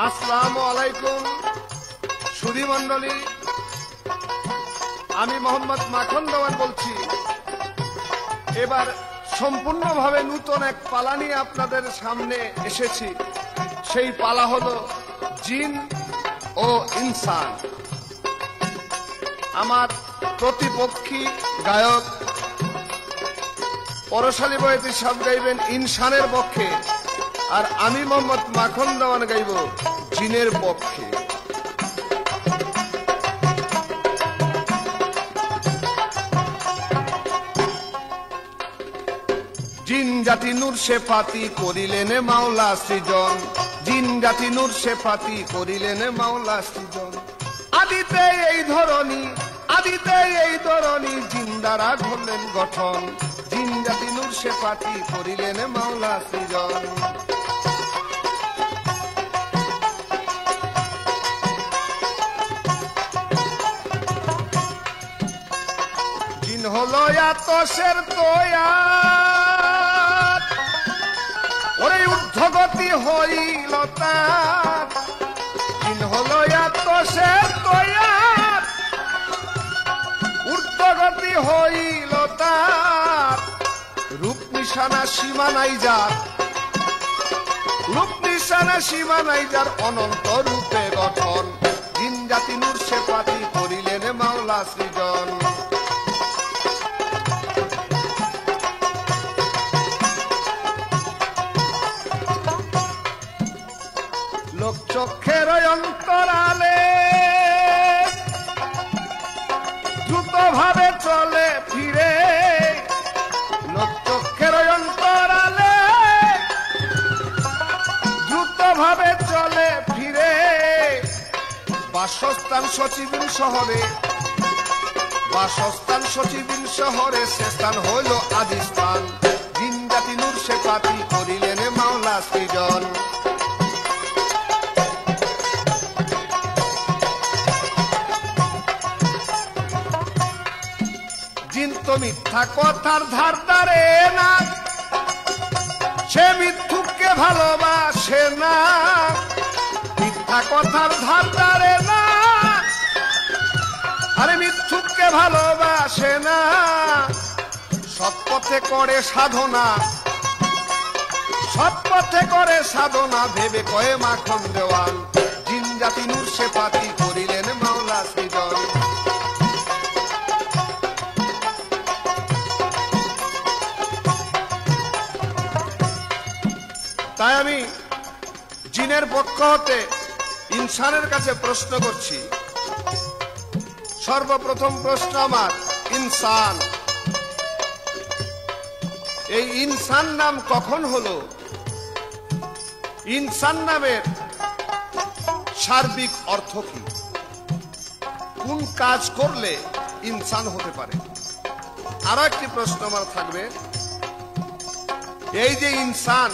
আসসালামু আলাইকুম সুধী মণ্ডলী, আমি মোহাম্মদ মাখন দেওয়ান বলছি। এবার সম্পূর্ণভাবে নূতন এক পালা নিয়ে আপনাদের সামনে এসেছি। সেই পালা হলো জিন ও ইনসান। আমার প্রতিপক্ষী গায়ক পরশালী বয়াতি সাহেব গাইবেন ইনসানের পক্ষে, আর আমি মোহাম্মদ মাখন দেওয়ান গাইব জিনের পক্ষে। জিন জাতি নূর শেফাতি করিলেন মাওলা সৃজন, জিন জাতি নূর শেফাতি করিলেন মাওলা সৃজন। আদিতে এই ধরনী, আদিতে এই ধরনী জিন দ্বারা ঘটলেন গঠন, জিন জাতি নূর শেফাতি করিলেন মাওলা সৃজন। জিন হলো আতশের তোয়ার, ওরে ঊর্ধ্বগতি হইল তার। জিন হলো আতশের তোয়ার, ঊর্ধ্বগতি হইল তার। রূপ নিশানা সীমা নাই যার, রূপ নিশানা সীমা নাই যার, অনন্ত রূপে গঠন। জিন জাতি নূর শেফাতি করিলেন মাওলা সৃজন। লোক চক্ষের অন্তরালে দ্রুত ভাবে চলে ফিরে, লোক চক্ষের অন্তরালে দ্রুত ভাবে চলে ফিরে। বাসস্থান সচিবিন শহরে, বাসস্থান সচিবিন শহরে, সে স্থান হইল আদিস্থান। জিন জাতি নূর শেফাতি করিলেন মাওলা সৃজন। জিন তো মিথ্যা কথার ধার ধারে না, সে মিথ্যুককে ভালোবাসে না। মিথ্যা কথার ধার ধারে না, আরে মিথ্যুককে ভালোবাসে না। সৎ পথে করে সাধনা, সৎ পথে করে সাধনা, ভেবে কয়ে মাখন দেওয়ান। জিন জাতি নূর শেফাতি করিলেন মাওলা সৃজন। তাই আমি জিনের পক্ষ হতে ইনসানের কাছে প্রশ্ন করছি। সর্বপ্রথম প্রশ্ন আমার, ইনসান, এই ইনসান নাম কখন হলো? ইনসান নামের সার্বিক অর্থ কি? কোন কাজ করলে ইনসান হতে পারে? আরো একটি প্রশ্ন আমার থাকবে, এই যে ইনসান,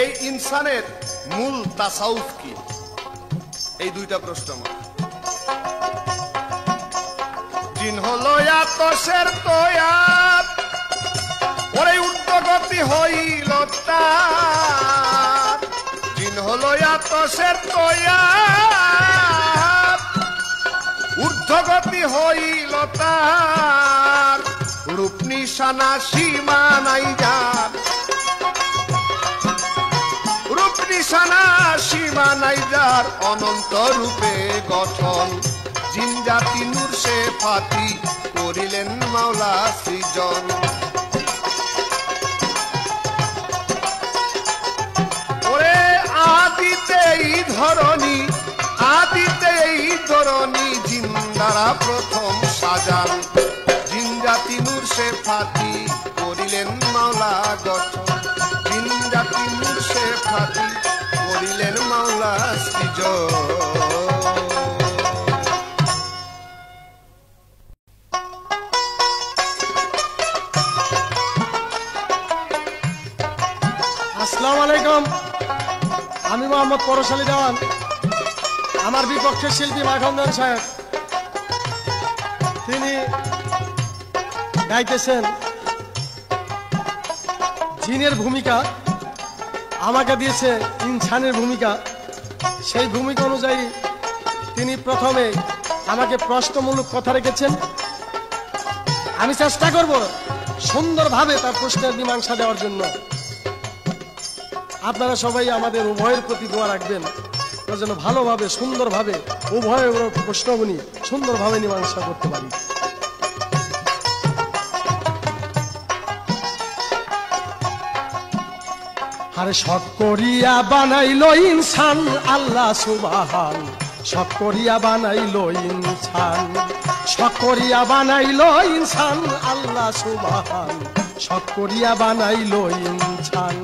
এই ইনসানের মূল তাসাউফ কি? এই দুইটা প্রশ্ন আমার। জিন হলো আতশের তোয়ার, ওরে ঊর্ধ্বগতি হইল তার। জিন হলো আতশের তোয়ার, ঊর্ধ্বগতি হইল তার। রূপ নিশানা সীমা নাই যার, রূপ নিশানা সীমা নাই যার, অনন্ত রূপে গঠন। জিন জাতি নূর শেফাতি করিলেন মাওলা সৃজন। ওরে আদিতে এই ধরনী, আদিতে এই ধরনী জিন দ্বারা প্রথম সাজান। জিন জাতি নূর শেফাতি করিলেন মাওলা গঠন। জিন জাতি নূর শেফাতি করিলেন মাওলা সৃজন। আসসালামু আলাইকুম, আমি মোহাম্মদ পরশালী দেওয়ান। আমার বিপক্ষে শিল্পী মাখন দেওয়ান সাহেব, তিনি গাইতেছেন জিনের ভূমিকা আমাকে দিয়েছে ইনসানের ভূমিকা, সেই ভূমিকা অনুযায়ী তিনি প্রথমে আমাকে প্রশ্নমূলক কথা রেখেছেন। আমি চেষ্টা করব সুন্দরভাবে তার প্রশ্নের মীমাংসা দেওয়ার জন্য। আপনারা সবাই আমাদের উভয়ের প্রতি দোয়া রাখবেন যেন ভালোভাবে সুন্দরভাবে উভয়ের প্রশ্নগুলি সুন্দরভাবে মীমাংসা করতে পারি। আরে শখ করিয়া বানাইলো ইনসান আল্লাহ সুবহান, শখ করিয়া বানাইলো ইনসান, শখ করিয়া বানাইলো ইনসান আল্লাহ সুবহান, শখ করিয়া বানাইলো ইনসান।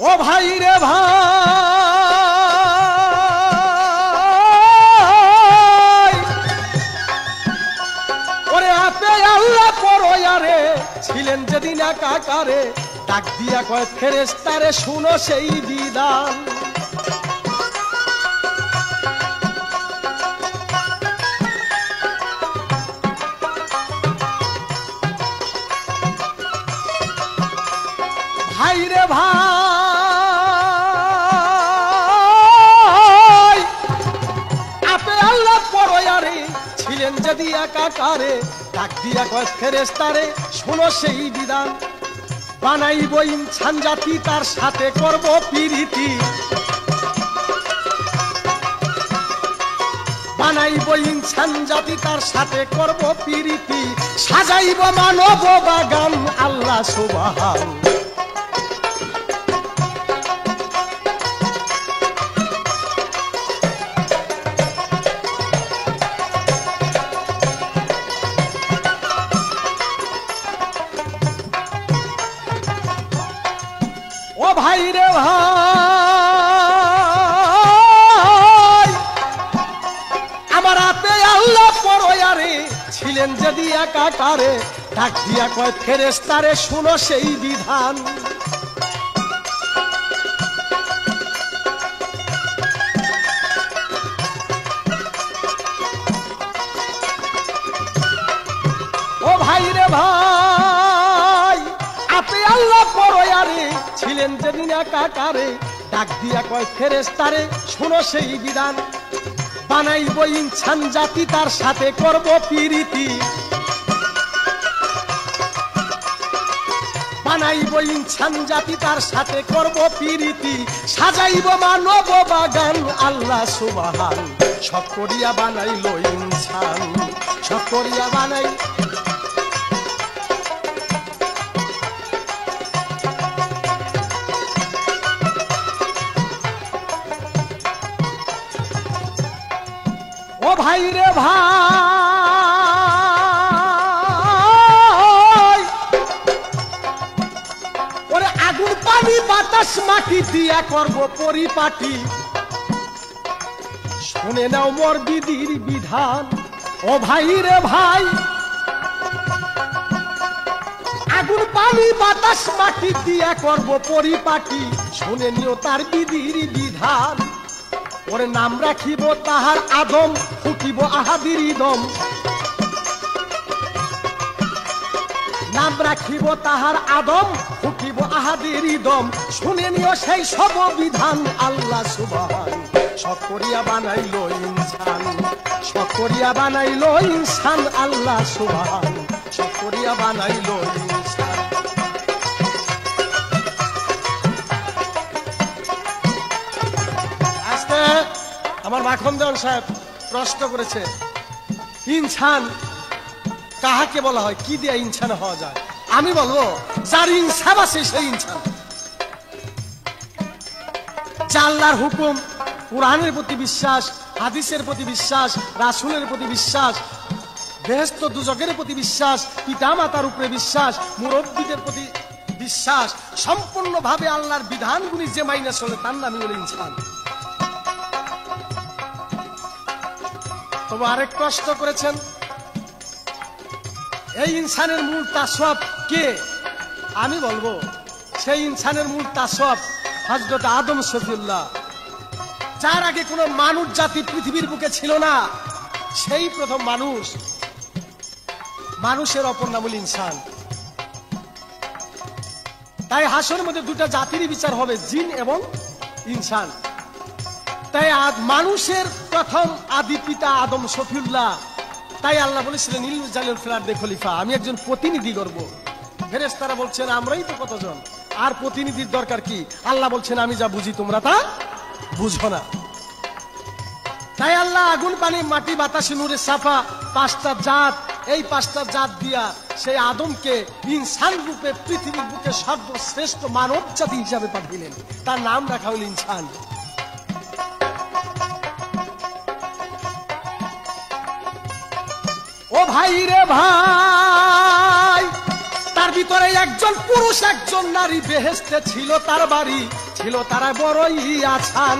ও ভাই রে ভাই, ওরে আপে আল্লাহ পরয়ারে ছিলেন যেদিন একাকারে, ডাক দিয়া কয় ফেরেশতারে শুনো সেই বিধান। ভাই রে ভাই, আপে আল্লাহ পরয়ারে ছিলেন যদি একাকারে, ডাক দিয়া কয় ফেরেশতারে শুনো সেই বিধান। বানাইব ইনসান জাতি তার সাথে করব প্রীতি, বানাইব ইনসান জাতি তার সাথে করব প্রীতি, সাজাইব মানব বাগান আল্লাহ সুবহান। ও ভাই রে ভাই, আমার আপে আল্লাহ পরয়ারে ছিলেন যদি একাকারে, ডাক দিয়া কয় ফেরেশতারে শুনো সেই বিধান। ও ভাই রে ভাই, আপে আল্লাহ পরয়ারে ছিলেন যেদিন একাকারে, ডাক দিয়া কয় ফেরেশতারে শুনো সেই বিধান। বানাইব ইনসান জাতি তার সাথে করব প্রীতি, বানাইব ইনসান জাতি তার সাথে করব প্রীতি, সাজাইব মানব বাগান আল্লাহ সুবহান। শখ করিয়া বানাইলো ইনসান, শখ করিয়া বানাই। ও ভাই রে ভাই, ওরে আগুন পানি বাতাস মাটি দিয়া করব পরিপাটি, শুনে নাও মোর বিধির বিধান। ও ভাই রে ভাই, আগুন পানি বাতাস মাটি দিয়া করব পরিপাটি, শুনে নিও তার বিধির বিধান। ওরে নাম রাখিব তাহার আদম, ফুকিব আহাদির দম, নাম রাখিব তাহার আদম, ফুকিব আহাদির দম, শুনে নিও সেই সব বিধান আল্লাহ সুবহান। শখ করিয়া বানাইলো ইনসান, শখ করিয়া বানাইলো ইনসান আল্লাহ সুবহান, শখ করিয়া বানাইলো ইনসান। আজকে আমার মাখন দেওয়ান সাহেব প্রশ্ন করেছে ইনসান কাহাকে বলা হয়, কি দিয়ে ইনসান হওয়া যায়? আমি বলবো যার ইনসাফ আছে সেই ইনসান। আল্লাহর হুকুম, কোরআনের প্রতি বিশ্বাস, হাদিসের প্রতি বিশ্বাস, রাসূলের প্রতি বিশ্বাস, বেহেশত দুজকের প্রতি বিশ্বাস, পিতা মাতার উপরে বিশ্বাস, মুরব্বীদের প্রতি বিশ্বাস, সম্পূর্ণভাবে আল্লাহর বিধানগুলি যে মাইনে চলে তার নামই হলো ইনসান। তবে আরেক প্রশ্ন করেছেন এই ইনসানের মূল তাসওয়াব কে? আমি বলবো সেই ইনসানের মূল তাসওয়াব হযরত আদম শফিউল্লাহ, যার আগে কোনো মানুষ জাতি পৃথিবীর বুকে ছিল না, সেই প্রথম মানুষ। মানুষের অপর নাম হল ইনসান। তাই হাসরের মধ্যে দুটা জাতির বিচার হবে, জিন এবং ইনসান। তাই মানুষের প্রথম আদি পিতা আদম শফিউল্লাহ। তাই আল্লাহ বলেছিলেন ইলমু জালিল ফিল আরদি খলিফা, আমি একজন প্রতিনিধি করব। ফেরেশতারা বলছেন আমরাই তো কতজন, আর প্রতিনিধির দরকার কি? আল্লাহ বলছেন আমি যা বুঝি তোমরা তা বুঝো না। তাই আল্লাহ আগুন, পানি, মাটি, বাতাস, নূরে সাফা, পাঁচটা জাত, এই পাঁচটা জাত দিয়া সেই আদমকে ইনসান রূপে পৃথিবীর বুকে সর্বশ্রেষ্ঠ মানব জাতি হিসাবে পাঠিয়েলেন। তার নাম রাখা হল ইনসান। ও ভাই রে ভাই, তার ভিতরে একজন পুরুষ একজন নারী, বেহেশতে ছিল তার বাড়ি, ছিল তারা বড়ই আছান।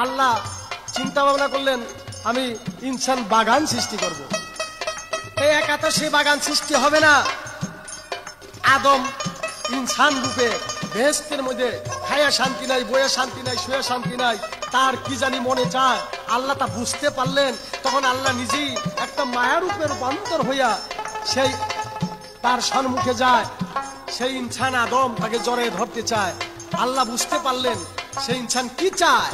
আল্লাহ চিন্তা ভাবনা করলেন আমি ইনসান বাগান সৃষ্টি করব। এই একা তো সে বাগান সৃষ্টি হবে না। আদম ইনসান রূপে বেহেশতের মধ্যে খায়া শান্তি নাই, বইয়া শান্তি নাই, শুয়ে শান্তি নাই, তার কি জানি মনে চায়। আল্লাহ তা বুঝতে পারলেন। তখন আল্লাহ নিজেই একটা মায়া রূপে রূপান্তর হইয়া সেই তার সম্মুখে যায়। সেই ইনসান আদম তাকে জড়ে ধরতে চায়। আল্লাহ বুঝতে পারলেন সেই ইনসান কি চায়।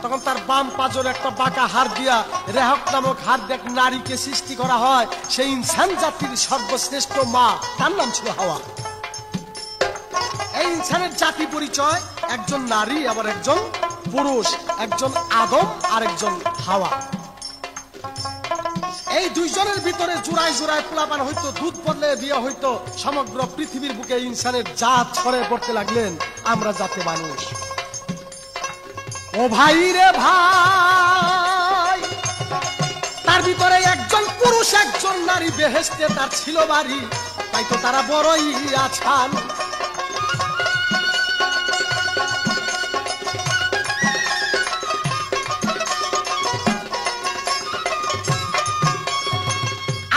তখন তার বাম পাজরে একটা বাঁকা হাড় দিয়া রেহক নামক হাড় দেখ নারীকে সৃষ্টি করা হয়। সেই ইনসান জাতির সর্বশ্রেষ্ঠ মা, তার নাম ছিল হাওয়া। এই ইনসানের জাতি পরিচয় একজন নারী, আবার একজন পুরুষ, একজন আদম আর একজন হাওয়া। এই দুইজনের ভিতরে জোড়ায় জোড়ায় পোলাপান হইতো, দুধ বদলে বিয়ে হইতো। সমগ্র পৃথিবীর বুকে ইনসানের জাত ছড়িয়ে পড়তে লাগলেন। আমরা জাতে মানুষ। ও ভাই রে ভাই, তার ভিতরে একজন পুরুষ একজন নারী, বেহেশতে তার ছিল বাড়ি, তাই তো তারা বড়ই আছান।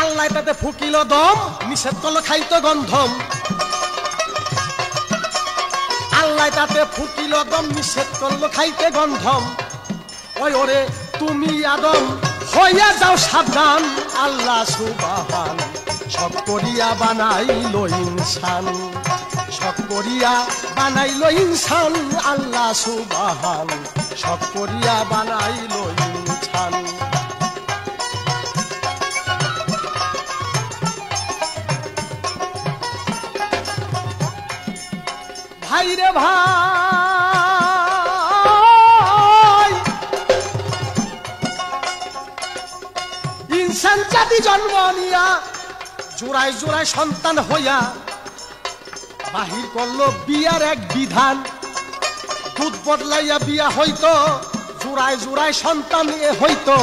আল্লাহ তাতে ফুকিল দম, নিষেধ করলো খাইতো গন্ধম। আল্লাহ তাতে ফুকিল দম, নিষেধ করলো খাইতে গন্ধম। ওই ওরে তুমি আদম হইয়া যাও সাবধান। আল্লাহ সুবহান সব করিয়া বানাইলো ইনসান, সব করিয়া বানাইলো ইনসান। আল্লাহ সুবহান সব করিয়া বানাইলো ইনসান। ভাই রে ভাই, ইনসান জাতি জন্ম নিয়া জোড়ায় জোড়ায় সন্তান হইয়া বাহির করলো বিয়ার এক বিধান। দুধ বদলাইয়া বিয়া হইতো, জোড়ায় জোড়ায় সন্তান হইতো।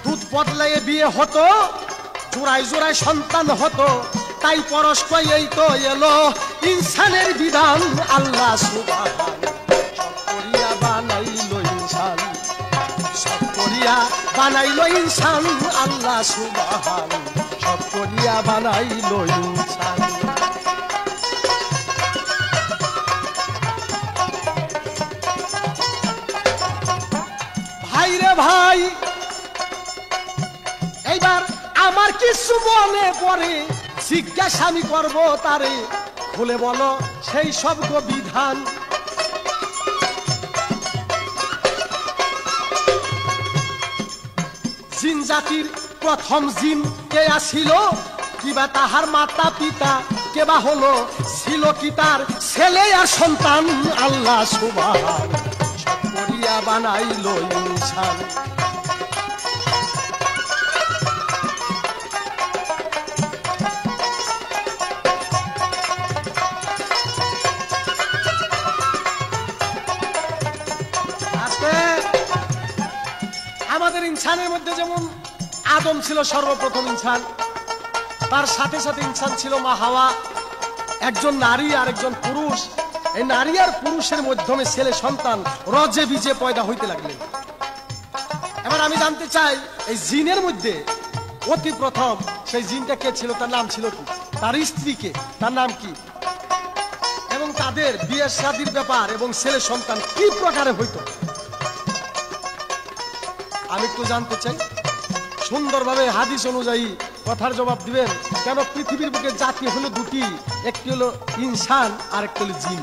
দুধ বদলাইয়া বিয়ে হতো, জোড়ায় জোড়ায় সন্তান হতো। তাই পরস্পর এই তো এলো ইনসানের বিধান। আল্লাহ সুবহান সব করিয়া বানাইলো ইনসান, সব করিয়া বানাইলো ইনসান। আল্লাহ সুবহান সব করিয়া বানাইলো ইনসান। ভাই রে ভাই, এইবার আমার কিছু মনে পড়ে, জিজ্ঞাসা আমি করবো তারে, খুলে বলো সেই সব বিধান। জিন জাতির প্রথম জিন কে আসিল, কিবা তাহার মাতা পিতা কেবা হলো, ছিল কি তার ছেলে আর সন্তান। আল্লাহ সুবহান সব করিয়া বানাইলো ইনসান। আমাদের ইনসানের মধ্যে যেমন আদম ছিল সর্বপ্রথম ইনসান, তার সাথে সাথে ইনসান ছিল মা হাওয়া, একজন নারী আর একজন পুরুষ। এই নারী আর পুরুষের মাধ্যমে ছেলে সন্তান রজে বীজে পয়দা হইতে লাগলেন। এবার আমি জানতে চাই এই জিনের মধ্যে অতি প্রথম সেই জিনটা কে ছিল, তার নাম ছিল কি, তার স্ত্রীকে, তার নাম কি, এবং তাদের বিয়ে শাদীর ব্যাপার এবং ছেলে সন্তান কি প্রকারে হইতো আমি একটু জানতে চাই। সুন্দরভাবে হাদিস অনুযায়ী কথার জবাব দিবেন। কেন পৃথিবীর বুকে জাতি হলো দুটি, একটি হলো ইনসান আর একটি হলো জিন।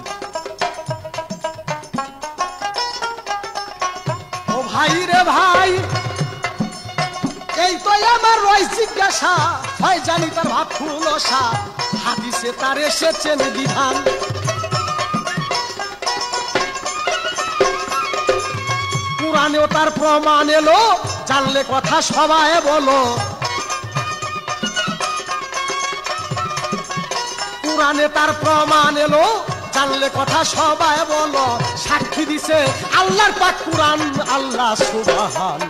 ও ভাই রে ভাই, এই তো আমার রয় জিজ্ঞাসা, হয় জানি তার ভাব ফুলসা, হাদিসে তার এসেছেন বিধান। কোরআনেও তার প্রমাণ এলো, জানলে কথা সবাই বলো। কোরআনে তার প্রমাণ এলো, জানলে কথা সবাই বলো। সাক্ষী দিছে আল্লাহর পাক কোরআন, আল্লাহ সুবহান।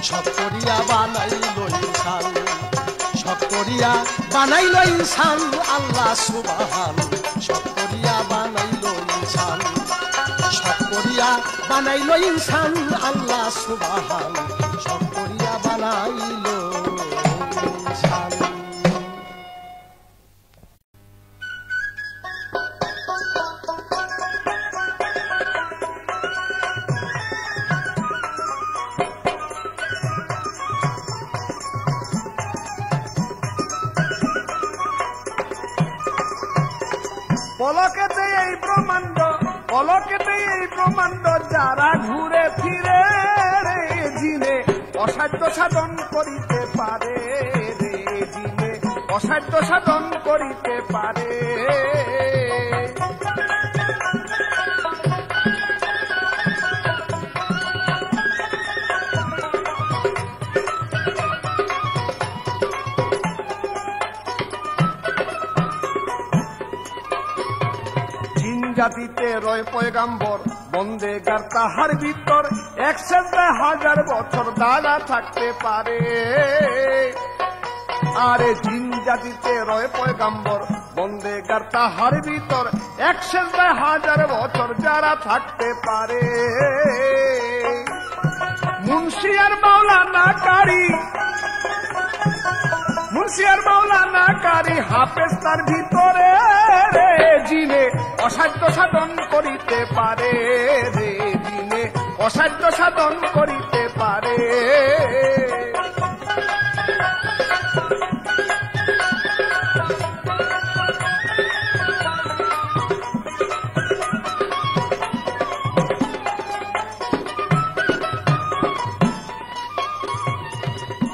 সব করিয়া বানাইলো ইনসান, সব করিয়া বানাইলো ইনসান, আল্লাহ সুবহান। সব করিয়া বানাইলো ইনসান, সব করিয়া বানাইলো ইনসান, আল্লাহ সুবহান। সব করিয়া বানাইলো ইনসান। পলকেতে এই ব্রহ্মাণ্ড, পলকেতে এই ব্রহ্মাণ্ড, যারা ঘুরে ফিরে রে জিনে অসাধ্য সাধন করিতে পারে, রে জিনে অসাধ্য সাধন করিতে পারে। জাতিতে রয় পয়গাম্বর, বন্দেগার তাহার ভিতর, ১০০০০ বছর দাঁড়া থাকতে পারে। আরে জিন জাতিতে রয় পয়গাম্বর, বন্দেগার তাহার ভিতর, ১০০০০ বছর যারা থাকতে পারে। মুন্সিয়ার মাওলানা কারি, মুন্সিয়ার মাওলানা কারি, হাফেজ তার ভিতরে রে জিনে অসাধ্য সাধন করিতে পারে, রে জিনে অসাধ্য সাধন করিতে পারে।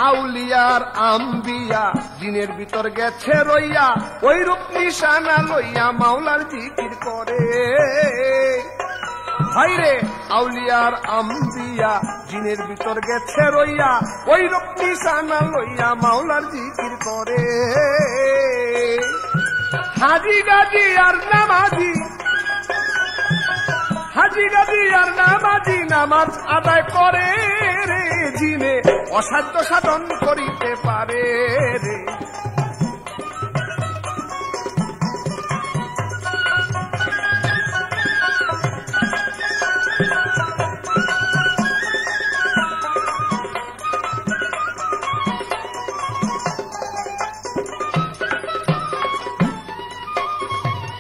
আউলিয়ার আম্বিয়া জিনের ভিতর গেছে রইয়া, ওই রূপ নিশানা লইয়া মাওলার জিকির করে। ভাইরে আউলিয়ার আম্বিয়া জিনের ভিতর গেছে রইয়া, ওই রূপ নিশানা লইয়া মাওলার জিকির করে। হাজি গাজি আর নামাজি, হাজি গাজি আর নামাজি নামাজ আদায় করে রে জিনে অসাধ্য সাধন করিতে পারে রে।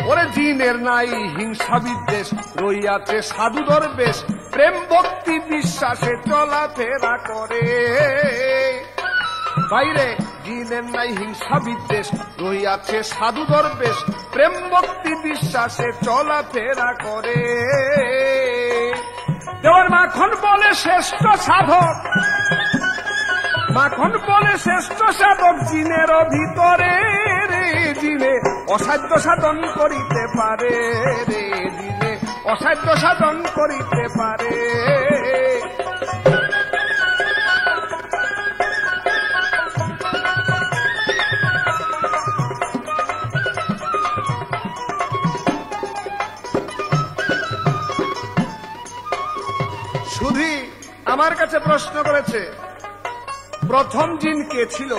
ওরে জিনের নাই হিংসা বিদ্বেষ, রইয়াছে সাধু দরবেশ, প্রেম ভক্তি বিশ্বাসে চলাফেরা করে। বাইরে জিনের নাই হিংসা বিদ্বেষ, রইয়াছে সাধু দরবেশ, প্রেম ভক্তি বিশ্বাসে চলাফেরা করে। দেওয়ার মাখন বলে শ্রেষ্ঠ সাধক, মাখন বলে শ্রেষ্ঠ সাধক, জিনের ভিতরে রে জিনে অসাধ্য সাধন করিতে পারে, রে জিনে অসাধ্য সাধন করিতে পারে। সুধী আমার কাছে প্রশ্ন করেছে, প্রথম জিন কে ছিল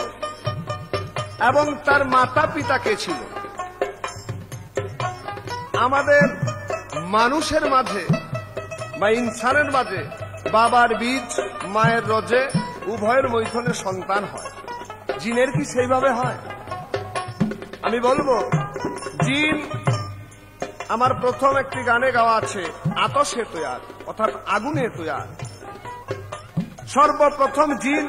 এবং তার মাতা পিতা কে ছিল? আমাদের মানুষের মাঝে বা ইনসানের মাঝে বাবার বীজ মায়ের রজে উভয়ের মৈথুনে সন্তান হয়। জিনের কি সেইভাবে হয়? আমি বলবো, জিন আমার প্রথম একটি গানে গাওয়া আছে, আতশে তৈয়ার, অর্থাৎ আগুনে তৈয়ার। সর্বপ্রথম জিন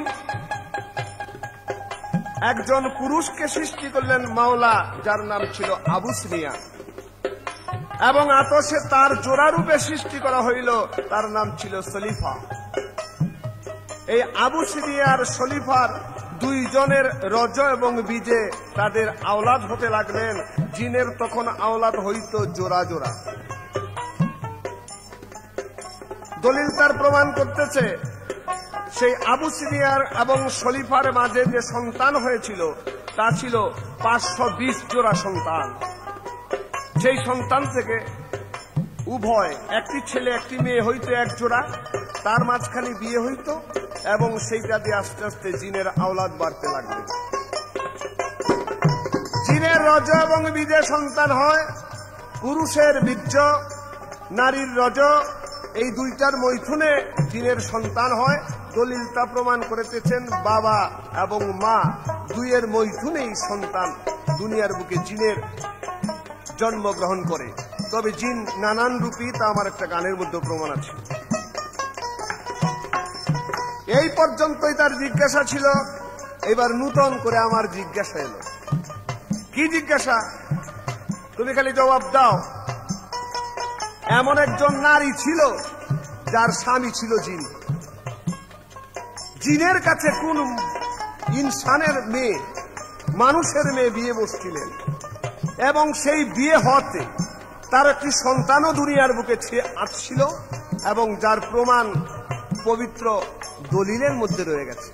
একজন পুরুষকে সৃষ্টি করলেন মাওলা, যার নাম ছিল আবু সিনিয়া, এবং আতশে তার জোড়া রূপে সৃষ্টি করা হইল, তার নাম ছিল সলিফা। এই আবু সিনিয়ার সলিফার দুইজনের রজ এবং বীজে তাদের আওলাদ হতে লাগলেন। জিনের তখন আওলাদ হইত জোড়া জোড়া। দলিল তার প্রমাণ করতেছে, সেই আবু সিনিয়ার এবং সলিফার মাঝে যে সন্তান হয়েছিল তা ছিল 520 জোড়া সন্তান। সেই সন্তান থেকে উভয়, একটি ছেলে একটি মেয়ে হইতো এক জোড়া, তার মাঝখানে বিয়ে হইত এবং সেইটা দিয়ে আস্তে আস্তে জিনের আওলাদ বাড়তে লাগবে। জিনের রজ এবং বীজে সন্তান হয়, পুরুষের বীর্য, নারীর রজ, এই দুইটার মৈথুনে জিনের সন্তান হয়। দলিলটা প্রমাণ করিতেছেন, বাবা এবং মা দুইয়ের মৈথুনেই সন্তান দুনিয়ার বুকে জিনের জন্মগ্রহণ করে। তবে জিন নানান রূপী, তা আমার একটা গানের মধ্যে প্রমাণ আছে। এই পর্যন্তই তার জিজ্ঞাসা ছিল। এবার নূতন করে আমার জিজ্ঞাসা এলো। কি জিজ্ঞাসা? তুমি খালি জবাব দাও। এমন একজন নারী ছিল যার স্বামী ছিল জিন। জিনের কাছে কোন ইনসানের মেয়ে, মানুষের মেয়ে বিয়ে বসছিলেন, এবং সেই বিয়ে হতে তার একটি সন্তানও দুনিয়ার বুকে আসছিল, এবং যার প্রমাণ পবিত্র দলিলের মধ্যে রয়ে গেছে।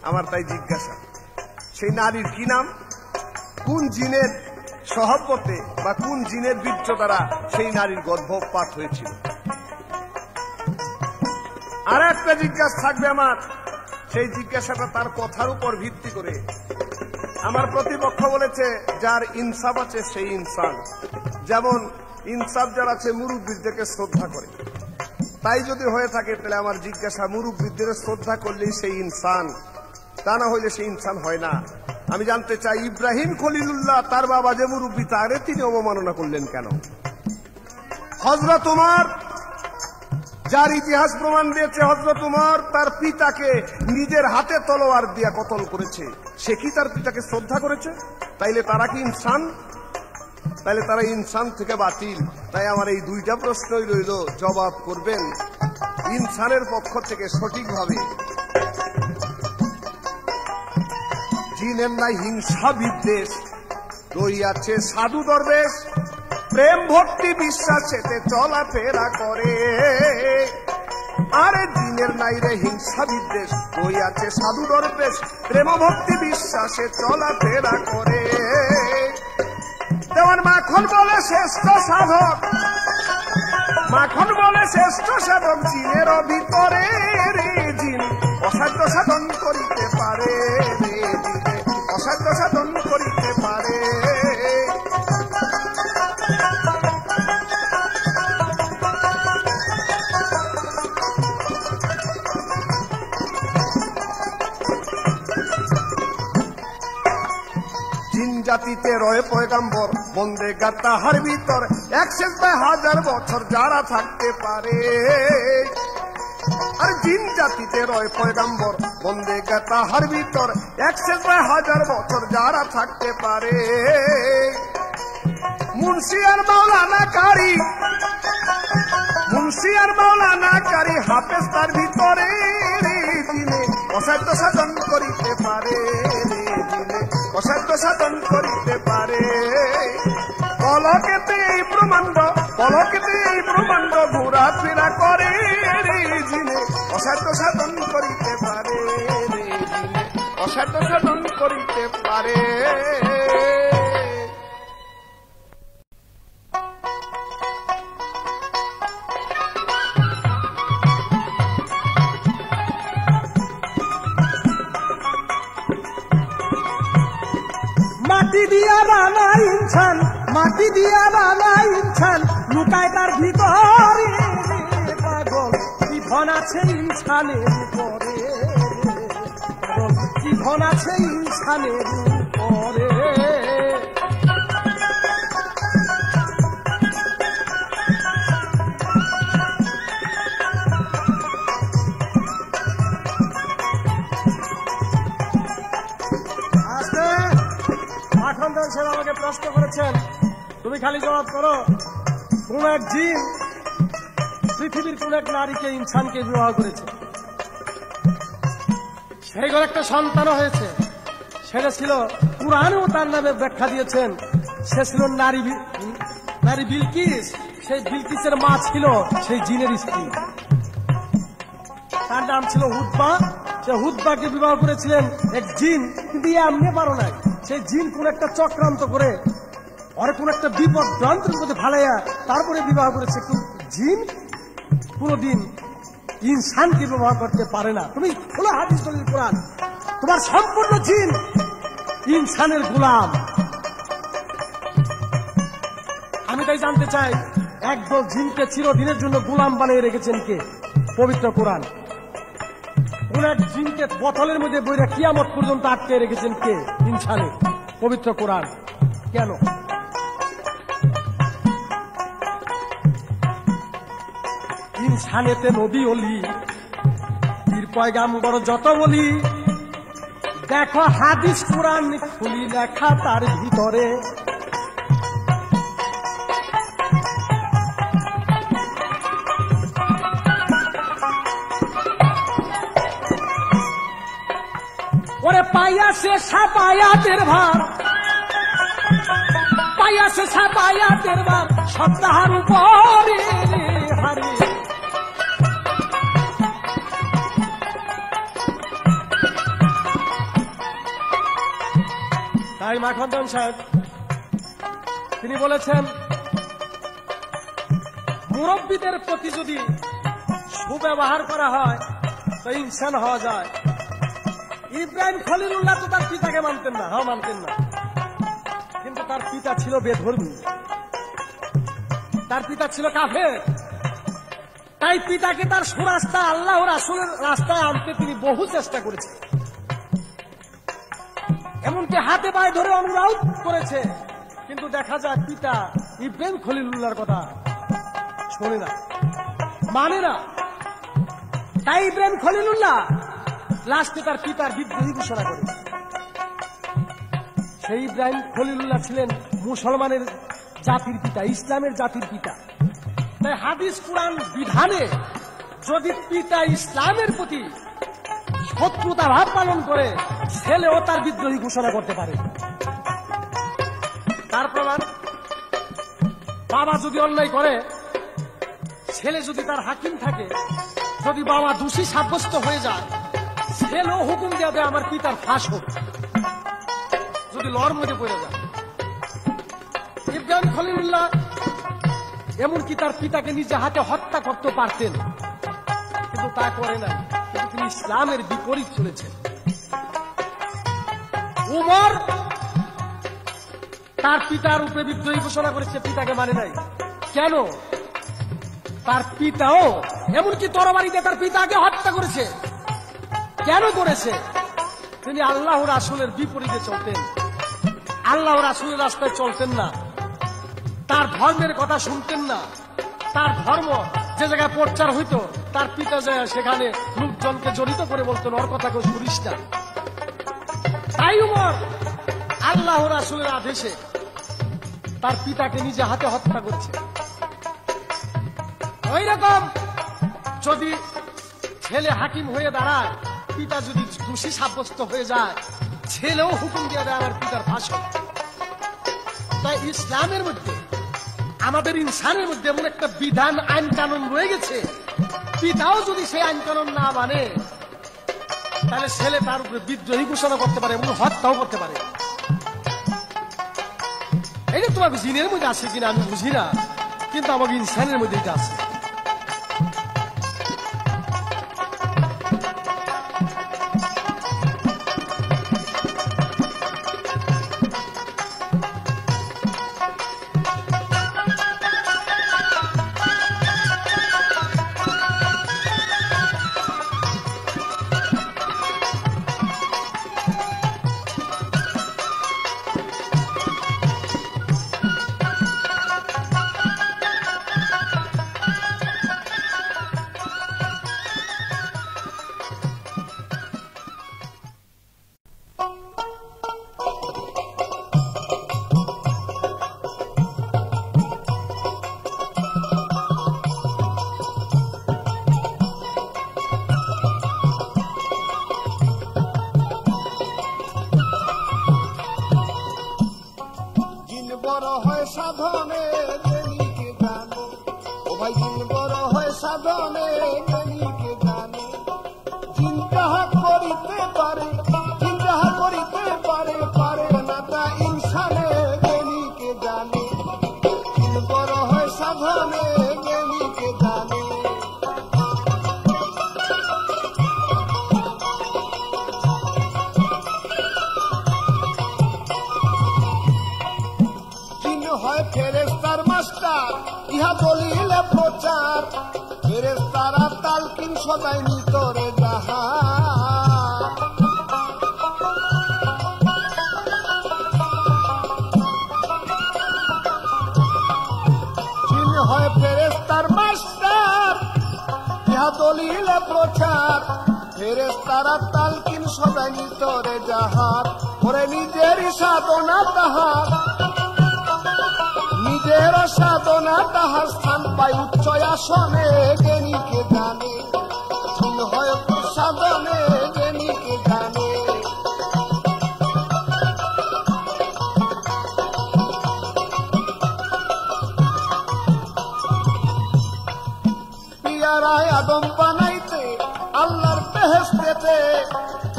আমার তাই জিজ্ঞাসা, সেই নারীর কি নাম? কোন জিনের সহবতে বা কোন জিনের বীর্য দ্বারা সেই নারীর গর্ভপাত হয়েছিল? আর একটা জিজ্ঞাসা থাকবে আমার, সেই জিজ্ঞাসাটা তার কথার উপর ভিত্তি করে। আমার প্রতিপক্ষ বলেছে যার ইনসাফ আছে সেই ইনসান। যেমন ইনসাফ যার আছে মুরব্বীদেরকে শ্রদ্ধা করে, তাই যদি হয়ে থাকে তাহলে আমার জিজ্ঞাসা, মুরব্বীদের শ্রদ্ধা করলেই সেই ইনসান, তা না হইলে সেই ইনসান হয় না। আমি জানতে চাই, ইব্রাহিম খলিলুল্লাহ তার বাবা যে মুরব্বী, তারে তিনি অবমাননা করলেন কেন? হযরত উমর, যার ইতিহাস প্রমাণ দিয়েছে হযরত উমর তার পিতাকে নিজের হাতে তলোয়ার দিয়া কতল করেছে, সে কি তার পিতাকে শ্রদ্ধা করেছে? তাইলে তারা কি ইনসান? তাইলে তারা ইনসান থেকে বাতিল। তাই আমার এই দুইটা প্রশ্নই রইল, জবাব করবেন ইনসানের পক্ষ থেকে সঠিকভাবে। জিনের নাই হিংসা বিদ্বেষ, রইয়াছে সাধু দরবেশ, প্রেম ভক্তি বিশ্বাসেতে চলাফেরা করে। আরে জিনের নাই রে হিংসা বিদ্বেষ, রইয়াছে সাধু দরবেশ, প্রেম ভক্তি বিশ্বাসে চলাফেরা করে। দেওয়ান মাখন বলে শ্রেষ্ঠ সাধক, মাখন বলে শ্রেষ্ঠ সাধক জিনের ভিতরে রে। জিন অসাধ্য সাধন করিতে পারে রে, জিনে অসাধ্য সাধন করিতে পারে। জিন জাতিতে রয়ে পয়গাম্বর, বন্দেগার তাহার ভিতর, 1,000 বছর যারা থাকতে পারে। আর জিন জাতিতে রয়ে পয়গাম্বর, বন্দেগার তাহার ভিতর, 1,000 বছর যারা থাকতে পারে। মুন্সি আর মাওলানা কারি, মুন্সি আর মাওলানা কারি, হাফেজ তার ভিতরে রে। জিনে অসাধ্য সাধন করিতে পারে রে, জিনে অসাধ্য সাধন করিতে পারে। পলকেতে এই ব্রহ্মাণ্ড, পলকেতে এই ব্রহ্মাণ্ড ঘোরাফেরা করে রে। জিনে অসাধ্য সাধন করিতে পারে রে, জিনে অসাধ্য সাধন করিতে পারে। মাটি দিয়া বানা ইনসান, মাটি দিয়া বানা ইনসান, লুকায় তার ভিতরে পাগল কি ধন আছে ইনসানের উপরে, পাগল কি ধন আছে ইনসানের উপরে। আমাকে প্রশ্ন করেছেন, তুমি খালি জবাব করো, কোন এক জিন পৃথিবীর কোন এক নারীকে ইনসানকে বিবাহ করেছে, সেই ঘরে একটা সন্তানও হয়েছে, সেটা ছিল কুরআনেও তার নামে ব্যাখ্যা দিয়েছেন, সে ছিল নারী বিলকিস। সেই বিলকিসের মা ছিল সেই জিনের স্ত্রী, তার নাম ছিল হুতবা। সে হুতবাকে বিবাহ করেছিলেন এক জিন, কিন্তু এমনি পারো নাই, সেই জিন কোন একটা চক্রান্ত করে আর কোন একটা বিপদ ভ্রান্তের মধ্যে ফালাইয়া তারপরে বিবাহ করেছে। জিন কোনদিন ইনসানকে বিবাহ করতে পারে না। তুমি খোলা হাদিস দলিল কোরআন, তোমার সম্পূর্ণ জিন ইনসানের গোলাম। আমি তাই জানতে চাই, একদল জিনকে চিরদিনের জন্য গোলাম বানিয়ে রেখেছেন কে? পবিত্র কোরআন। কোন এক জিনকে বোতলের মধ্যে বইরা কিয়ামত পর্যন্ত আটকে রেখেছেন কে? ইনসানের। পবিত্র কোরআন। কেন? ইনসানেতে নবী অলি, পীর পয়গাম্বর যত বলি, দেখো হাদিস কোরআন খুলি লেখা তার ভিতরে। ওরে পাইয়া সে সাপায়াতের ভার, পাইয়া সে সাপায়াতের ভার সপ্তাহের উপরে হারে। তাই মাখন্দন সাহেব তিনি বলেছেন, মুরব্বীদের প্রতি যদি সুব্যবহার করা হয় তো ইনসান হওয়া যায়। ইব্রাহিম খলিলুল্লাহ তো তার পিতাকে মানতেন না, মানতেন না, কিন্তু তার পিতা ছিল বেধর্মী, তার পিতা ছিল কাফের। তাই পিতাকে তার সুরাস্তা আল্লাহ রাসূলের রাস্তায় আনতে তিনি বহু চেষ্টা করেছেন, এমনকি হাতে পায়ে ধরে অনুরোধ করেছে, কিন্তু দেখা যায় পিতা ইব্রাহিম খলিলুল্লাহর কথা শোনে না, মানে না। তাই ইব্রাহিম খলিলুল্লাহ লাস্টে তার পিতার বিদ্রোহী ঘোষণা করে। সেই ইব্রাহিম খলিলুল্লাহ ছিলেন মুসলমানের জাতির পিতা, ইসলামের জাতির পিতা। তাই হাদিস কোরআন বিধানে যদি পিতা ইসলামের প্রতি শত্রুতা ভাব পালন করে, ছেলেও তার বিদ্রোহী ঘোষণা করতে পারে। তার প্রমাণ, বাবা যদি অন্যায় করে, ছেলে যদি তার হাকিম থাকে, যদি বাবা দোষী সাব্যস্ত হয়ে যায়, ছেলেও হুকুম দেবে আমার পিতার ফাঁস হোক, যদি লড় মধ্যে পড়ে যায়। ইব্রাহিম খলিলুল্লাহ এমনকি তার পিতাকে নিজে হাতে হত্যা করতে পারতেন, কিন্তু তা করে না, কিন্তু তিনি ইসলামের বিপরীত চলেছেন। উমর তার পিতার উপরে বিদ্রোহী ঘোষণা করেছে, পিতাকে মানে নাই। কেন? তার পিতাও এমনকি তরবারিতে তার পিতাকে হত্যা করেছে। কেন করেছে? তিনি আল্লাহ রাসূলের বিপরীতে চলতেন, আল্লাহ রাসূলের রাস্তায় চলতেন না, তার ধর্মের কথা শুনতেন না। তার ধর্ম যে জায়গায় প্রচার হইতো, তার পিতা যায় সেখানে লোকজনকে জড়িত করে বলতেন, ওর কথা কেউ শুনিস না। তাই উমর আল্লাহ রাসূলের আদেশে তার পিতাকে নিজে হাতে হত্যা করছে। ওই রকম যদি ছেলে হাকিম হয়ে দাঁড়ায়, পিতা যদি দোষী সাব্যস্ত হয়ে যায়, ছেলেও হুকুম দিয়ে দেয় আমার পিতার ফাঁস হোক। তাই ইসলামের মধ্যে, আমাদের ইনসানের মধ্যে এমন একটা বিধান, আইন কানুন রয়ে গেছে, পিতাও যদি সেই আইন কানুন না মানে, তাহলে ছেলে তার উপরে বিদ্রোহী ঘোষণা করতে পারে এবং হত্যাও করতে পারে। এটা তোমার জিনের মধ্যে আছে কিনা আমি বুঝি না, কিন্তু আমাকে ইনসানের মধ্যে এটা আছে। বড় হয় সাধনে জ্ঞানীকে জানে, ও ভাই জিন বড় হয় সাধনে জ্ঞানীকে জানে। জিন যাহা করিতে পারে, জিন যাহা করিতে পারে, পারে না তা ইনসানে জ্ঞানীকে জানে। জিন বড় হয় সাধনে জ্ঞানীকে জানে। হয় ফেরেশতার মাস্টার, ইহা দলিলে প্রচার, ফেরেশতারা তালকিন সদাই নিতরে যাহা। জিন হয় ফেরেশতার মাস্টার, ইহা দলিলে প্রচার, ফেরেশতারা তালকিন সদাই নিতরে যাহার। ওরে নিজের সাধনা তাহার, নিজের সাধনা তাহার স্থান পায় উচ্চ আসনে জ্ঞানীকে জানে। জিন হয় সাধনে জ্ঞানীকে জানে। পিয়ারায় আদম বানাইতে আল্লাহর বেহেশতেতে,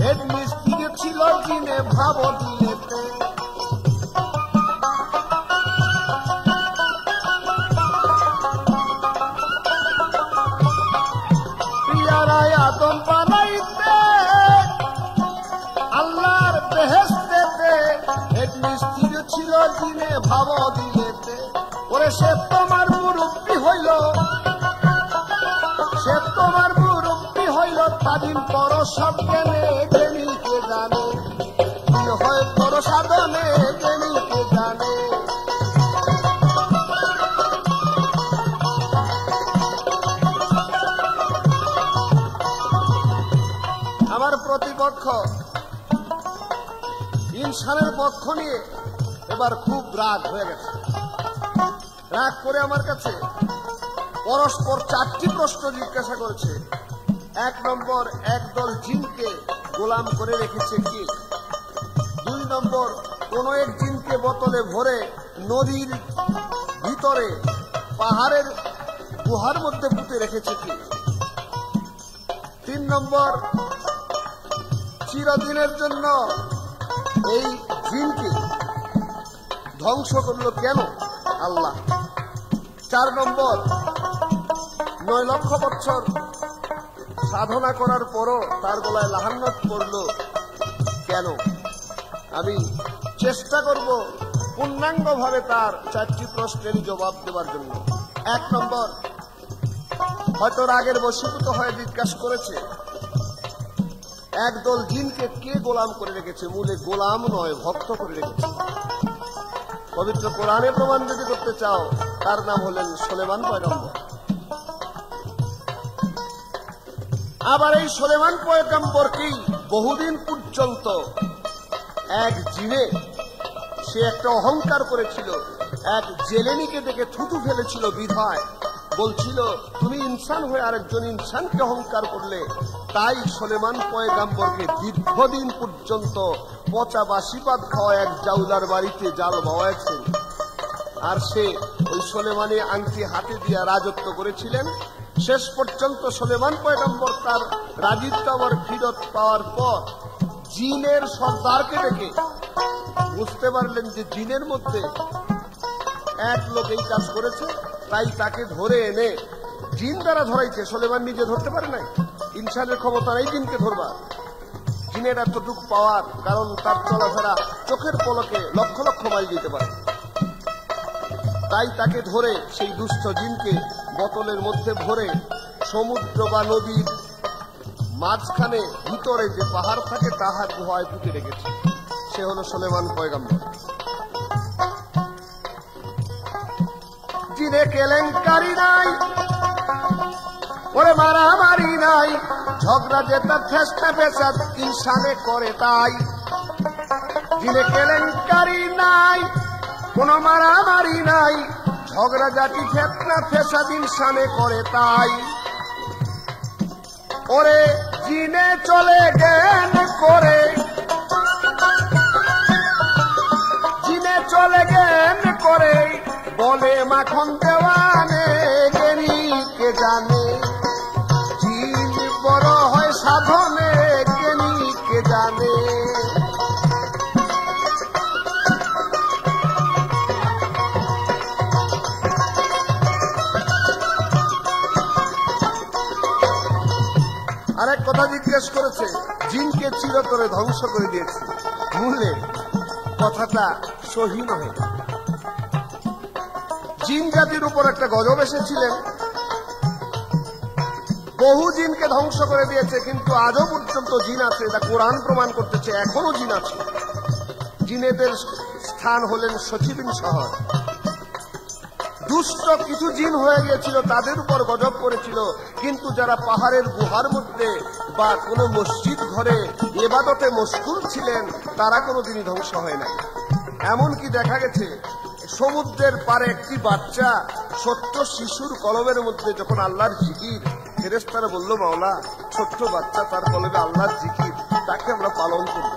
হেড মিস্ত্রি ছিল জিনে ভাব দিলেতে। আদম বানাইতে আল্লাহর বেহেশতেতে, এক মিস্ত্রি ছিল জিনে ভাব দিলেতে। ওরে সে তোমার মুরব্বী হইল, সে তোমার মুরব্বী হইল, তাদিন পর সব জ্ঞানে জ্ঞানীকে জানে। জিন হয় পর সাধনে জ্ঞানীকে জানে। আমার প্রতিপক্ষ ইনসানের পক্ষ নিয়ে এবার খুব রাগ হয়ে গেছে। রাগ করে আমার কাছে পরস্পর 4টি প্রশ্ন জিজ্ঞাসা করেছে। 1 নম্বর, একদল জিনকে গোলাম করে রেখেছে কে? 2 নম্বর, কোন এক জিনকে বোতলে ভরে নদীর ভিতরে পাহাড়ের গুহার মধ্যে পুঁতে রেখেছে কে? 3 নম্বর, চিরদিনের জন্য এই জিনকে ধ্বংস করলো কেন আল্লাহ? 4 নম্বর, 9 লক্ষ বছর সাধনা করার পরও তার গলায় লাহান্নত পড়লো কেন? আমি চেষ্টা করব পূর্ণাঙ্গভাবে তার 4টি প্রশ্নের জবাব দেওয়ার জন্য। 1 নম্বর, হয়তো রাগের বশীভূত হয়ে জিজ্ঞাসা করেছে, একদল জিনকে কে গোলাম করে রেখেছে? মূলে গোলাম নয়, ভক্ত করে রেখেছে। পবিত্র কোরআনে প্রমাণ যদি করতে চাও, তার নাম হলেন সুলেমান পয়গম্বর। আবার এই সুলেমান পয়গম্বরকেই বহুদিন পর্যন্ত এক জিনে, সে একটা অহংকার করেছিল, এক জেলেনিকে দেখে থুতু ফেলেছিল বিধায় বলছিল, তুমি ইনসান হয়ে আরেকজন ইনসানকে অহংকার করলে। তাই সুলেমান পয়গম্বরকে দীর্ঘদিন পর্যন্ত পচা বাসি পাত খাওয়া এক জাউলার বাড়িতে জাল বাওয়াইছেন। আর সে ওই সুলেমানি আংটি হাতে দিয়া রাজত্ব করেছিলেন। শেষ পর্যন্ত সুলেমান পয়গম্বর তার রাজত্ব আবার ফিরত পাওয়ার পর জিনের সর্দারকে দেখে বুঝতে পারলেন যে জিনের মধ্যে এক লোক এই কাজ করেছে। তাই তাকে ধরে এনে জিন দ্বারা ধরাইছে, সুলেমান নিজে ধরতে পারে নাই। ইনসানের ক্ষমতা নেই জিনকে ধরবার। জিনের এতটুকু পাওয়ার কারণ তার চলাফেরা চোখের পলকে লক্ষ লক্ষ মাইল যেতে পারে। তাই তাকে ধরে সেই দুষ্ট জিনকে বোতলের মধ্যে ভরে সমুদ্র বা নদীর মাঝখানে ভিতরে যে পাহাড় থাকে তাহার গুহায় পুঁতে রেখেছে। সে হলো সুলেমান পয়গম্বর। জিনে কেলেঙ্কারি নাই, ওরে মারামারি নাই, ঝগড়া যেটা ফেসটা ফেসাদ ইনসানে করে তাই। জিনে কেলেঙ্কারি নাই, কোন মারামারি নাই, ঝগড়া জাতি ফেতনা ফেসাদ ইনসানে করে তাই। ওরে জিনে চলে জ্ঞান করে, জিনে চলে জ্ঞান করে, মাখন দেওয়ানে জ্ঞানী কে জানে, জিন বড় হয় সাধনে জ্ঞানী কে জানে। আরেক কথা জিজ্ঞেস করেছে, জিনকে চিরতরে ধ্বংস করে দিয়েছে। মূলে কথাটা সহি নহে। জিন জাতির উপর একটা গজব এসেছিলেন, বহু জিনকে ধ্বংস করে দিয়েছে, কিন্তু আজও পর্যন্ত জিন আছে। এটা কোরআন প্রমাণ করতেছে, এখনো জিন আছে। জিনেদের স্থান হলেন সচিবিন শহর। দুষ্ট কিছু জিন হয়ে গিয়েছিল, তাদের উপর গজব করেছিল, কিন্তু যারা পাহাড়ের গুহার মধ্যে বা কোনো মসজিদ ঘরে ইবাদতে মশগুল ছিলেন, তারা কোনোদিনই ধ্বংস হয় নাই। এমনকি দেখা গেছে সমুদ্রের পারে একটি বাচ্চা ছোট্ট শিশুর কলবের মধ্যে যখন আল্লাহর জিকির, ফেরেশতারা বলল, মাওলা ছোট্ট বাচ্চা তার কলবে আল্লাহর জিকির, তাকে আমরা পালন করব।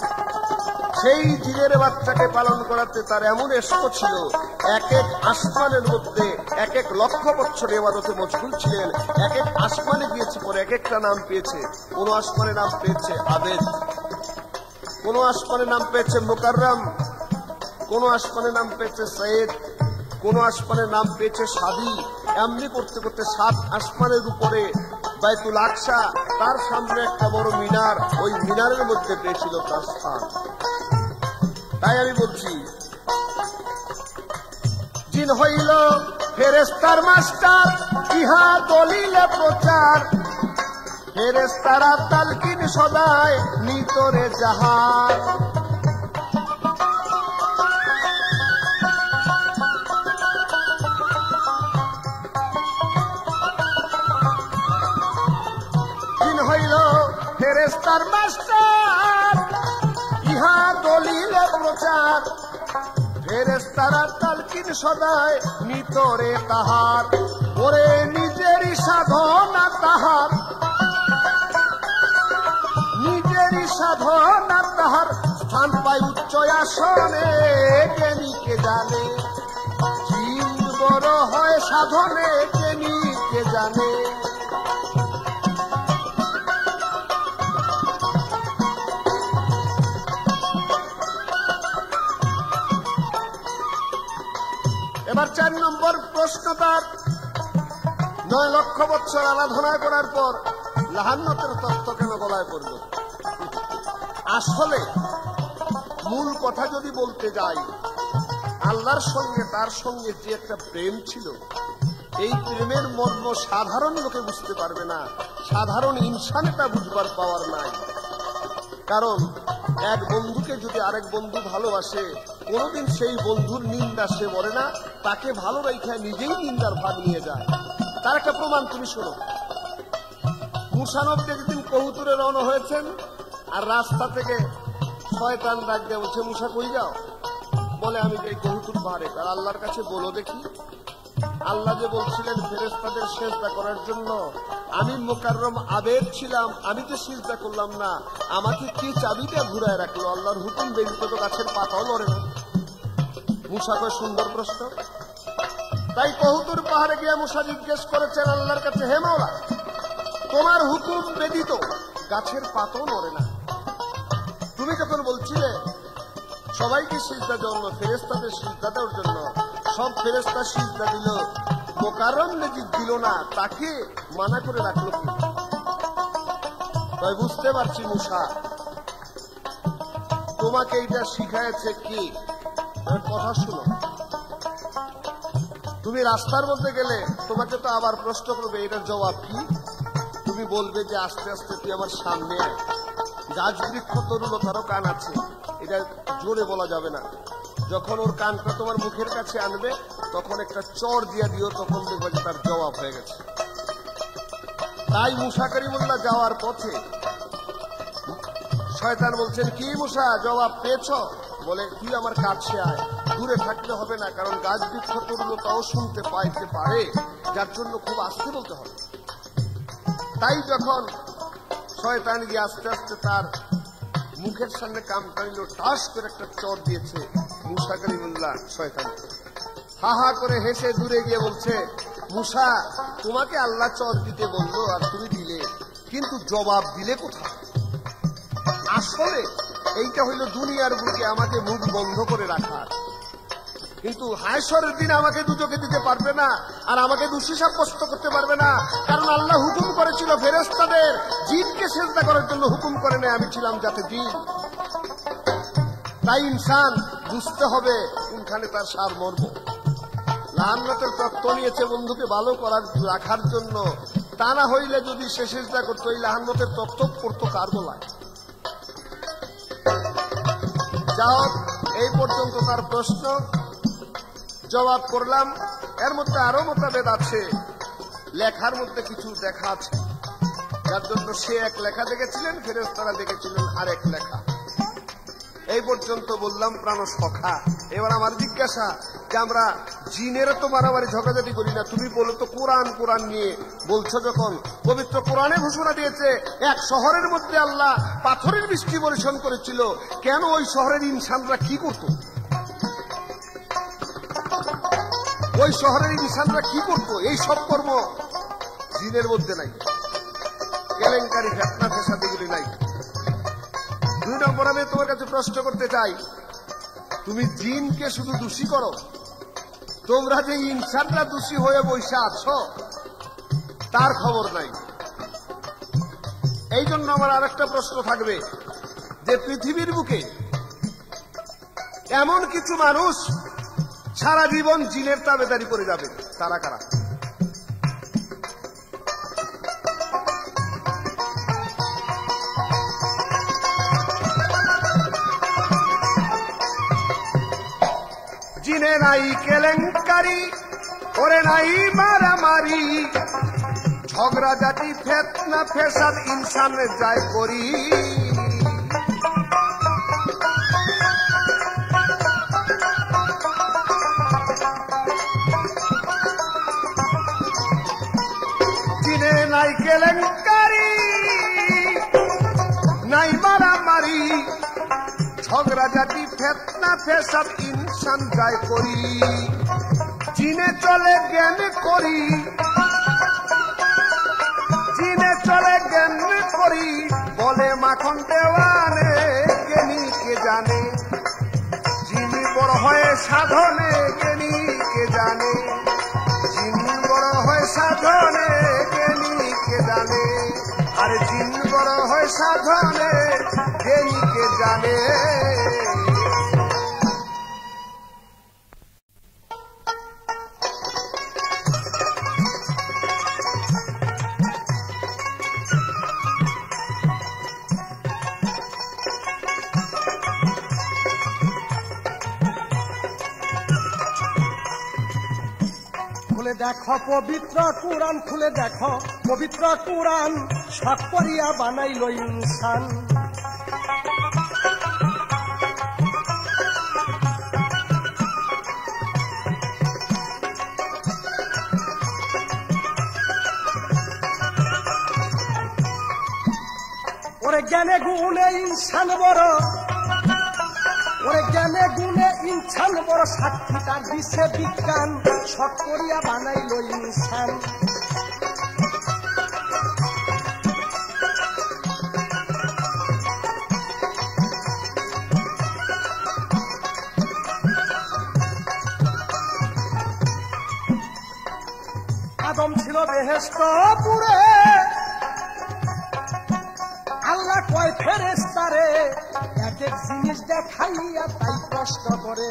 সেই জিনের বাচ্চাকে পালন করাতে তার এমন এশক ছিল, এক এক আসমানের মধ্যে এক এক লক্ষ বছর ইবাদতে মশগুল ছিলেন। এক এক আসমানে গিয়েছে, পরে এক একটা নাম পেয়েছে। কোন আসমানে নাম পেয়েছে আবেদ, কোন আসমানে নাম পেয়েছে মুকাররম, কোন আসমানে নাম পেয়েছে সৈয়দ, কোন আসমানে নাম পেয়েছে সাদি। এমনি করতে করতে 7 আসমানের উপরে বাইতুল আকসা, তার সামনে একটা বড় মিনার, ওই মিনারের মধ্যে পেয়েছিল তার স্থান। তাই আমি বলছি, জিন হইল ফেরেশতার মাস্টার, ইহা দলিলে প্রচার। ফেরেশতারা তালকিন সদায় নিতরে জাহার। জিন হইল ফেরেশতার মাস্টার, ইহা দলিলে প্রচার। ফেরেশতারা তালকিন সদায় নিতরে তাহার। ওরে নিজেরই সাধনা তাহার, নিজেরই সাধনা তাহার, স্থান পায় উচ্চ আসনে জ্ঞানীকে জানে। জিন বড় হয় সাধনে জ্ঞানীকে জানে। এবার 4 নম্বর প্রশ্ন তার, 9 লক্ষ বছর আরাধনা করার পর লাহান্নতের তত্ত্ব কেন গলায় পড়ল? আসলে মূল কথা যদি বলতে যাই, আল্লাহর সঙ্গে তার সঙ্গে যে একটা প্রেম ছিল, এই প্রেমের মর্ম সাধারণ লোকে বুঝতে পারবে না, সাধারণ ইনসান এটা বুঝবার পাওয়ার নাই। কারণ এক বন্ধুকে যদি আরেক বন্ধু ভালোবাসে, কোনদিন সেই বন্ধুর নিন্দা সে বলে না, তাকে ভালো রেখে নিজেই নিন্দার ভাগ নিয়ে যায়। তার একটা প্রমাণ তুমি শোনো। মুসা নবী যেদিন কবুতরে রওনা হয়েছেন, আর রাস্তা থেকে শয়তান ডাক দিয়ে বলছে, মুসা কই যাও? বলে, আমি এই কবুতর পাহাড়ে। আর আল্লাহর কাছে বলো দেখি। আল্লাহ যে বলছিলেন ফেরেশতাদের সিজদা করার জন্য, আমি মুকাররম আবেদ ছিলাম, আমি তো সিজদা করলাম না, আমাকে কি চাবিটা ঘুরায় রাখলো? আল্লাহর হুকুম ব্যতীত তো গাছের পাতাও লড়ে না। মুসা কয়, সুন্দর প্রশ্ন। তাই কবুতর পাহাড়ে গিয়ে মুসা জিজ্ঞেস করেছেন আল্লাহর কাছে, হে মাওলা, তোমার হুকুম ব্যতীত গাছের পাতাও লড়ে না। তুমি যখন বলছিলে সবাইকে সিজদা জন্য, ফেরেশতাদের সিজদা দেওয়ার জন্য, সব ফেরেশতা সিজদা দিল, মুকাররম নবী দিল না, তাকে মানা করে রাখলো কি? তাই বুঝতে পারছি মুসা, তোমাকে এটা শিখাইছে কি? কথা শুনো। তুমি রাস্তার মধ্যে গেলে তোমাকে তো আবার প্রশ্ন করবে, এটার জবাব কি? তুমি বলবে যে আস্তে আস্তে তুই আমার সামনে আয়। গাছ বৃক্ষ তরুলতারও কান আছে, এটা জোরে বলা যাবে না। যখন ওর কানটা তোমার মুখের কাছে আনবে, তখন একটা চড় দিয়া দিও, তখন দেখবে যে তার জবাব হয়ে গেছে। তাই মুসা কালিমুল্লাহ যাওয়ার পথে শয়তান বলছেন, কি মুসা জবাব পেয়েছ? বলে, তুই আমার কাছে আয়, দূরে থাকতে হবে না, কারণ গাছ বৃক্ষ তরুলতাও শুনতে পাইতে পারে, যার জন্য খুব আস্তে বলতে হবে। তাই যখন শয়তান গিয়ে আস্তে আস্তে তার মুখের সামনে কাম টাইল, টাস করে একটা চর দিয়েছে মুসা কালিমুল্লাহ শয়তানকে। হা হা করে হেসে দূরে গিয়ে বলছে, মূসা তোমাকে আল্লাহ চর দিতে বললো আর তুমি দিলে, কিন্তু জবাব দিলে কোথায়? আসলে এইটা হইল দুনিয়ার বুকে আমাকে মুখ বন্ধ করে রাখার, কিন্তু হায়শরের দিন আমাকে দুচোখে দিতে পারবে না, আর আমাকে দোষী সাব্যস্ত করতে পারবে না। কারণ আল্লাহ হুকুম করেছিল ফেরেশতাদের জিনকে সেজদা করার জন্য, হুকুম করে নেই আমি ছিলাম যাতে জিন। তাই ইনসান বুঝতে হবে কোনখানে তার সারমর্ম। লাআনতের তত্ত্ব নিয়েছে বন্ধুকে ভালো করার রাখার জন্য, তা না হইলে যদি সে সেজদা করতো, এই লাআনতের তত্ত্ব করতো কার গলায়? যাও, এই পর্যন্ত তার প্রশ্ন জবাব করলাম। এর মধ্যে আরো মতভেদ আছে, লেখার মধ্যে কিছু দেখা আছে, যার জন্য সে এক লেখা দেখেছিলেন, ফেরেশতারা দেখেছিলেন আরেক লেখা। এই পর্যন্ত বললাম প্রাণ সখা। এবার আমার জিজ্ঞাসা যে আমরা জিনেরা তো মারামারি ঝগড়াঝাটি করি না, তুমি বলো তো কোরআন কোরআন নিয়ে বলছো যখন, পবিত্র কোরআনে ঘোষণা দিয়েছে এক শহরের মধ্যে আল্লাহ পাথরের বৃষ্টি বর্ষণ করেছিল, কেন ওই শহরের ইনসানরা কি করত? ওই শহরের ইনসানরা কি করত? এই সব কর্ম জিনের মধ্যে নাই, কেলেঙ্কারি ফেতনা ফেসাদ এগুলি নাই। 2 নম্বর আমি তোমার কাছে প্রশ্ন করতে চাই, তুমি জিনকে শুধু দোষী করো, তোমরা যে ইনসানরা দোষী হয়ে বসে আছো তার খবর নাই। এই জন্য আমার আরেকটা প্রশ্ন থাকবে যে পৃথিবীর বুকে এমন কিছু মানুষ সারা জীবন জিনের তাবেদারি করে যাবে, তারা কারা? জিনে নাই কেলেঙ্কারি, ওরে নাই মারামারি, ঝগড়া জাতি ফেতনা ফেসাদ ইনসান যায় করি। জিনে নাই কেলেঙ্কারি, নাই মারামারি, ঝগড়া জাতি ফেতনা ফেসাদ ইনসান যায় করি। জিনে চলে জ্ঞান করি, জিনে চলে জ্ঞান করি, বলে মাখন দেওয়ানে জ্ঞানী কে জানে। যিনি বড় হয় সাধনে জ্ঞানী কে জানে, যিনি বড় হয় সাধনে জ্ঞানী কে জানে, আর যিনি বড় হয় সাধনে জ্ঞানী কে জানে। খুলে দেখো পবিত্র কোরআন, খুলে দেখো পবিত্র কোরআন, শখ করিয়া বানাইল ইনসান। ওরে জ্ঞানে গুণে ইনসান বড়, ওরে জ্ঞানে গুণে ইনসান বড়, সাক্ষী তার দিছে বিজ্ঞান, শখ করিয়া বানাইল ইনসান। আদম ছিল বেহেশতপুরে, আল্লাহ কয় ফেরেশতারে এক এক জিনিস দেখাইয়া তাই প্রশ্ন করে।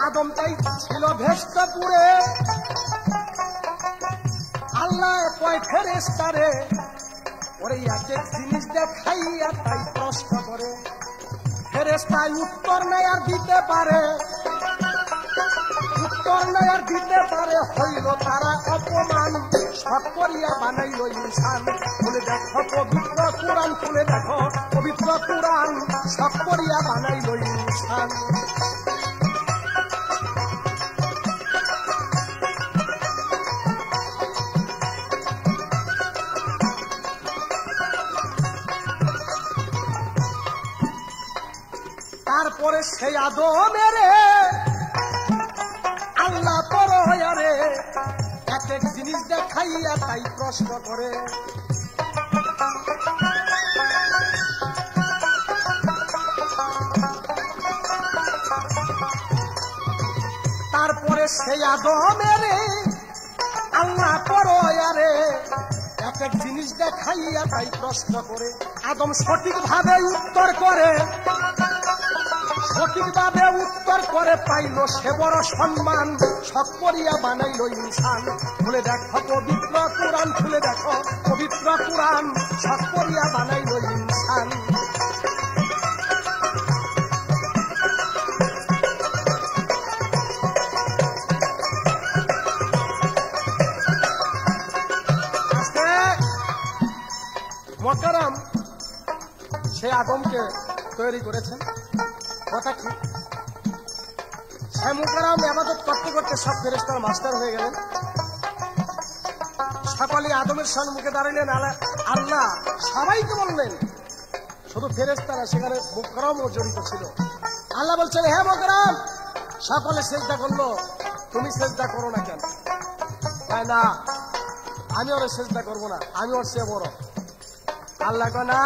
আদম তাই ছিল বেহেশতপুরে, আল্লাহ কয় ফেরেশতারে ওরে এক এক জিনিস দেখাইয়া তাই প্রশ্ন করে। ফেরেশতাই উত্তর নেই আর দিতে পারে, উত্তর নেই আর দিতে পারে, হইল তারা অপমান, শখ করিয়া বানাইল ইনসান। খুলে দেখো পবিত্র কোরআন, খুলে দেখো পবিত্র কোরআন, শখ করিয়া বানাইল ইনসান। তারপরে সেই আদমের আল্লাহ পরে এক এক জিনিস দেখাইয়া তাই প্রশ্ন করে। তারপরে সেই আদমের আল্লাহ পরে এক এক জিনিস দেখাইয়া তাই প্রশ্ন করে। আদম সঠিকভাবে উত্তর করে পাইল সে বড় সম্মান, শখ করিয়া বানাইল ইনসান। খুলে দেখো পবিত্র কুরআন, খুলে দেখো পবিত্র কুরআন, শখ করিয়া বানাইল ইনসান। মোকাররম সে আদমকে তৈরি করেছেন, কথা কি? সে মোকাররম ইবাদত করতে করতে সব ফেরেশতার মাস্টার হয়ে গেলেন। সকলে আদমের সম্মুখে দাঁড়ালেন, আল্লাহ সবাইকে বললেন, শুধু ফেরেশতারা সেখানে মোকাররমও জড়িত ছিল। আল্লাহ বলছেন, হে মোকাররম, সকলে সেজদা করলো, তুমি সেজদা করো না কেন? তাই না, আমি ওর সেজদা করবো না, আমি ওর চেয়ে বড়। আল্লাহ কয় না,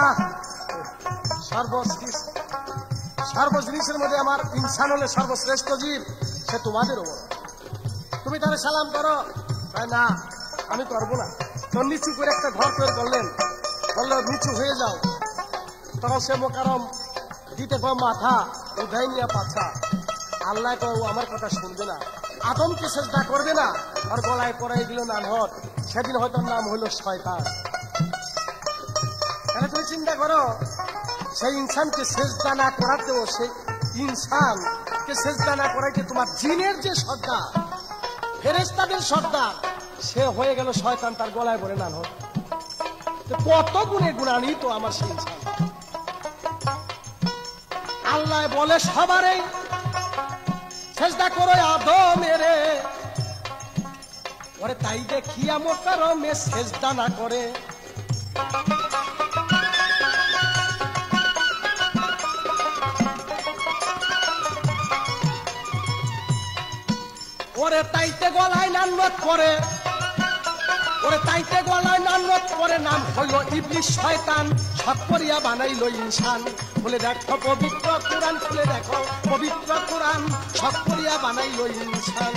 সর্বজিনিসের মধ্যে আমার ইনসান হলে সর্বশ্রেষ্ঠ জীব, সে তোমাদেরও বড়, তুমি তাহলে সালাম করো। তাই না, আমি করবো না। তো নিচু করে একটা ঘর তৈরি করলেন, বললো নিচু হয়ে যাও। তখন সে মোকাররম দিতে কয় মাথা, উঠাই নিয়ে পাছা। আল্লাহ কয় ও আমার কথা শুনবে না, আদমকে সেজদা করবে না, আর গলায় পরাই দিল নানহত। সেদিন হয়তো নাম হইল শয়তান। তাহলে তুমি চিন্তা করো, সেই ইনসানকে সেজদা না করাতেও, সেই ইনসানকে সেজদা না করাইতে তোমার জিনের যে সর্দার, ফেরেশতাদের সর্দার, সে হয়ে গেল শয়তান, তার গলায় পরে নানহত। কত গুণে গুণান্বিত আমার সেই ইনসান। আল্লাহ বলে সবারে সেজদা করো আদমের, ওরে তাই দেখিয়া মোকাররমে সেজদা না করে। ওরে তাইতে গলায় নান্নত করে, ওরে তাইতে গলায় নান্নত করে, নাম হইল ইবলিস শয়তান, সব করিয়া বানাইল ইনসান। খুলে দেখো পবিত্র কুরআন, খুলে দেখো পবিত্র কুরআন, সব করিয়া বানাইল ইনসান।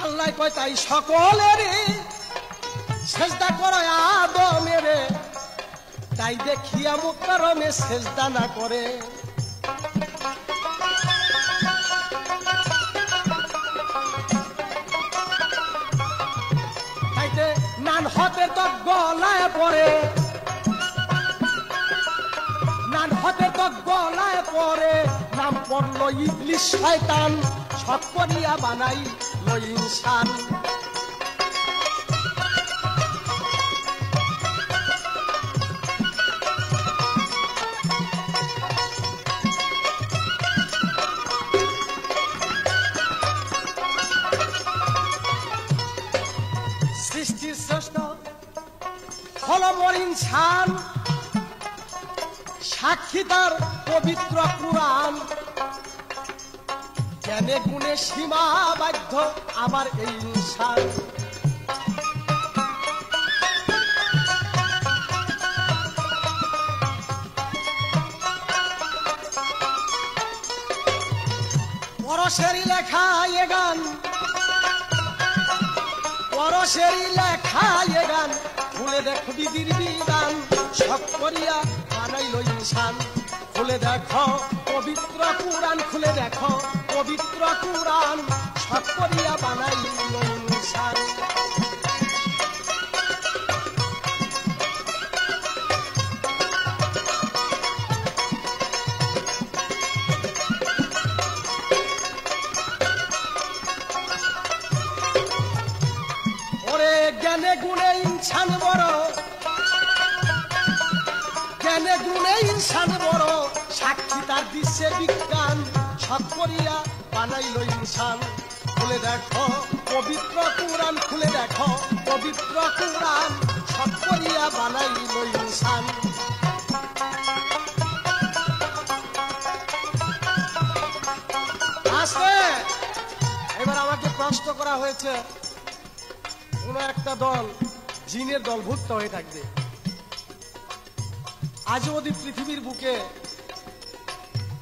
আল্লাহ কয় তাই সকলের সেজদা করো আদমের, তাই দেখিয়া মোকাররমে সেজদা না করে। তাইতে নানহতের তো গলায় পড়ে, নানহতের তো গলায় পড়ে, নাম পড়ল ইবলিস শয়তান, সব করিয়া বানাইল ইনসান। সৃষ্টির শ্রেষ্ঠ হল মোর ইনসান, সাক্ষী তার পবিত্র কুরআন। জ্ঞানে গুণে সীমা বাধ্য আমার এই ইনসান। পরশেরই লেখা এ গান, পরশেরই লেখা এ গান, খুলে দেখো বিধির বিধান, সব করিয়া বানাইল ইনসান। খুলে দেখো পবিত্র কুরআন, খুলে দেখো পবিত্র কুরআন, সব করিয়া বানাইল ইনসান। জ্ঞানে গুণে ইনসান বড়, জ্ঞানে গুণে ইনসান বড়, সাক্ষী তার বিশ্বের বিজ্ঞান, সব করিয়া বানাইল ইনসান। খুলে দেখো পবিত্র কুরআন, খুলে দেখো পবিত্র কুরআন, শখ করিয়া বানাইল ইনসান। এবার আমাকে প্রশ্ন করা হয়েছে, কোন একটা দল জিনের দলভুক্ত হয়ে থাকবে, আজ অবধি পৃথিবীর বুকে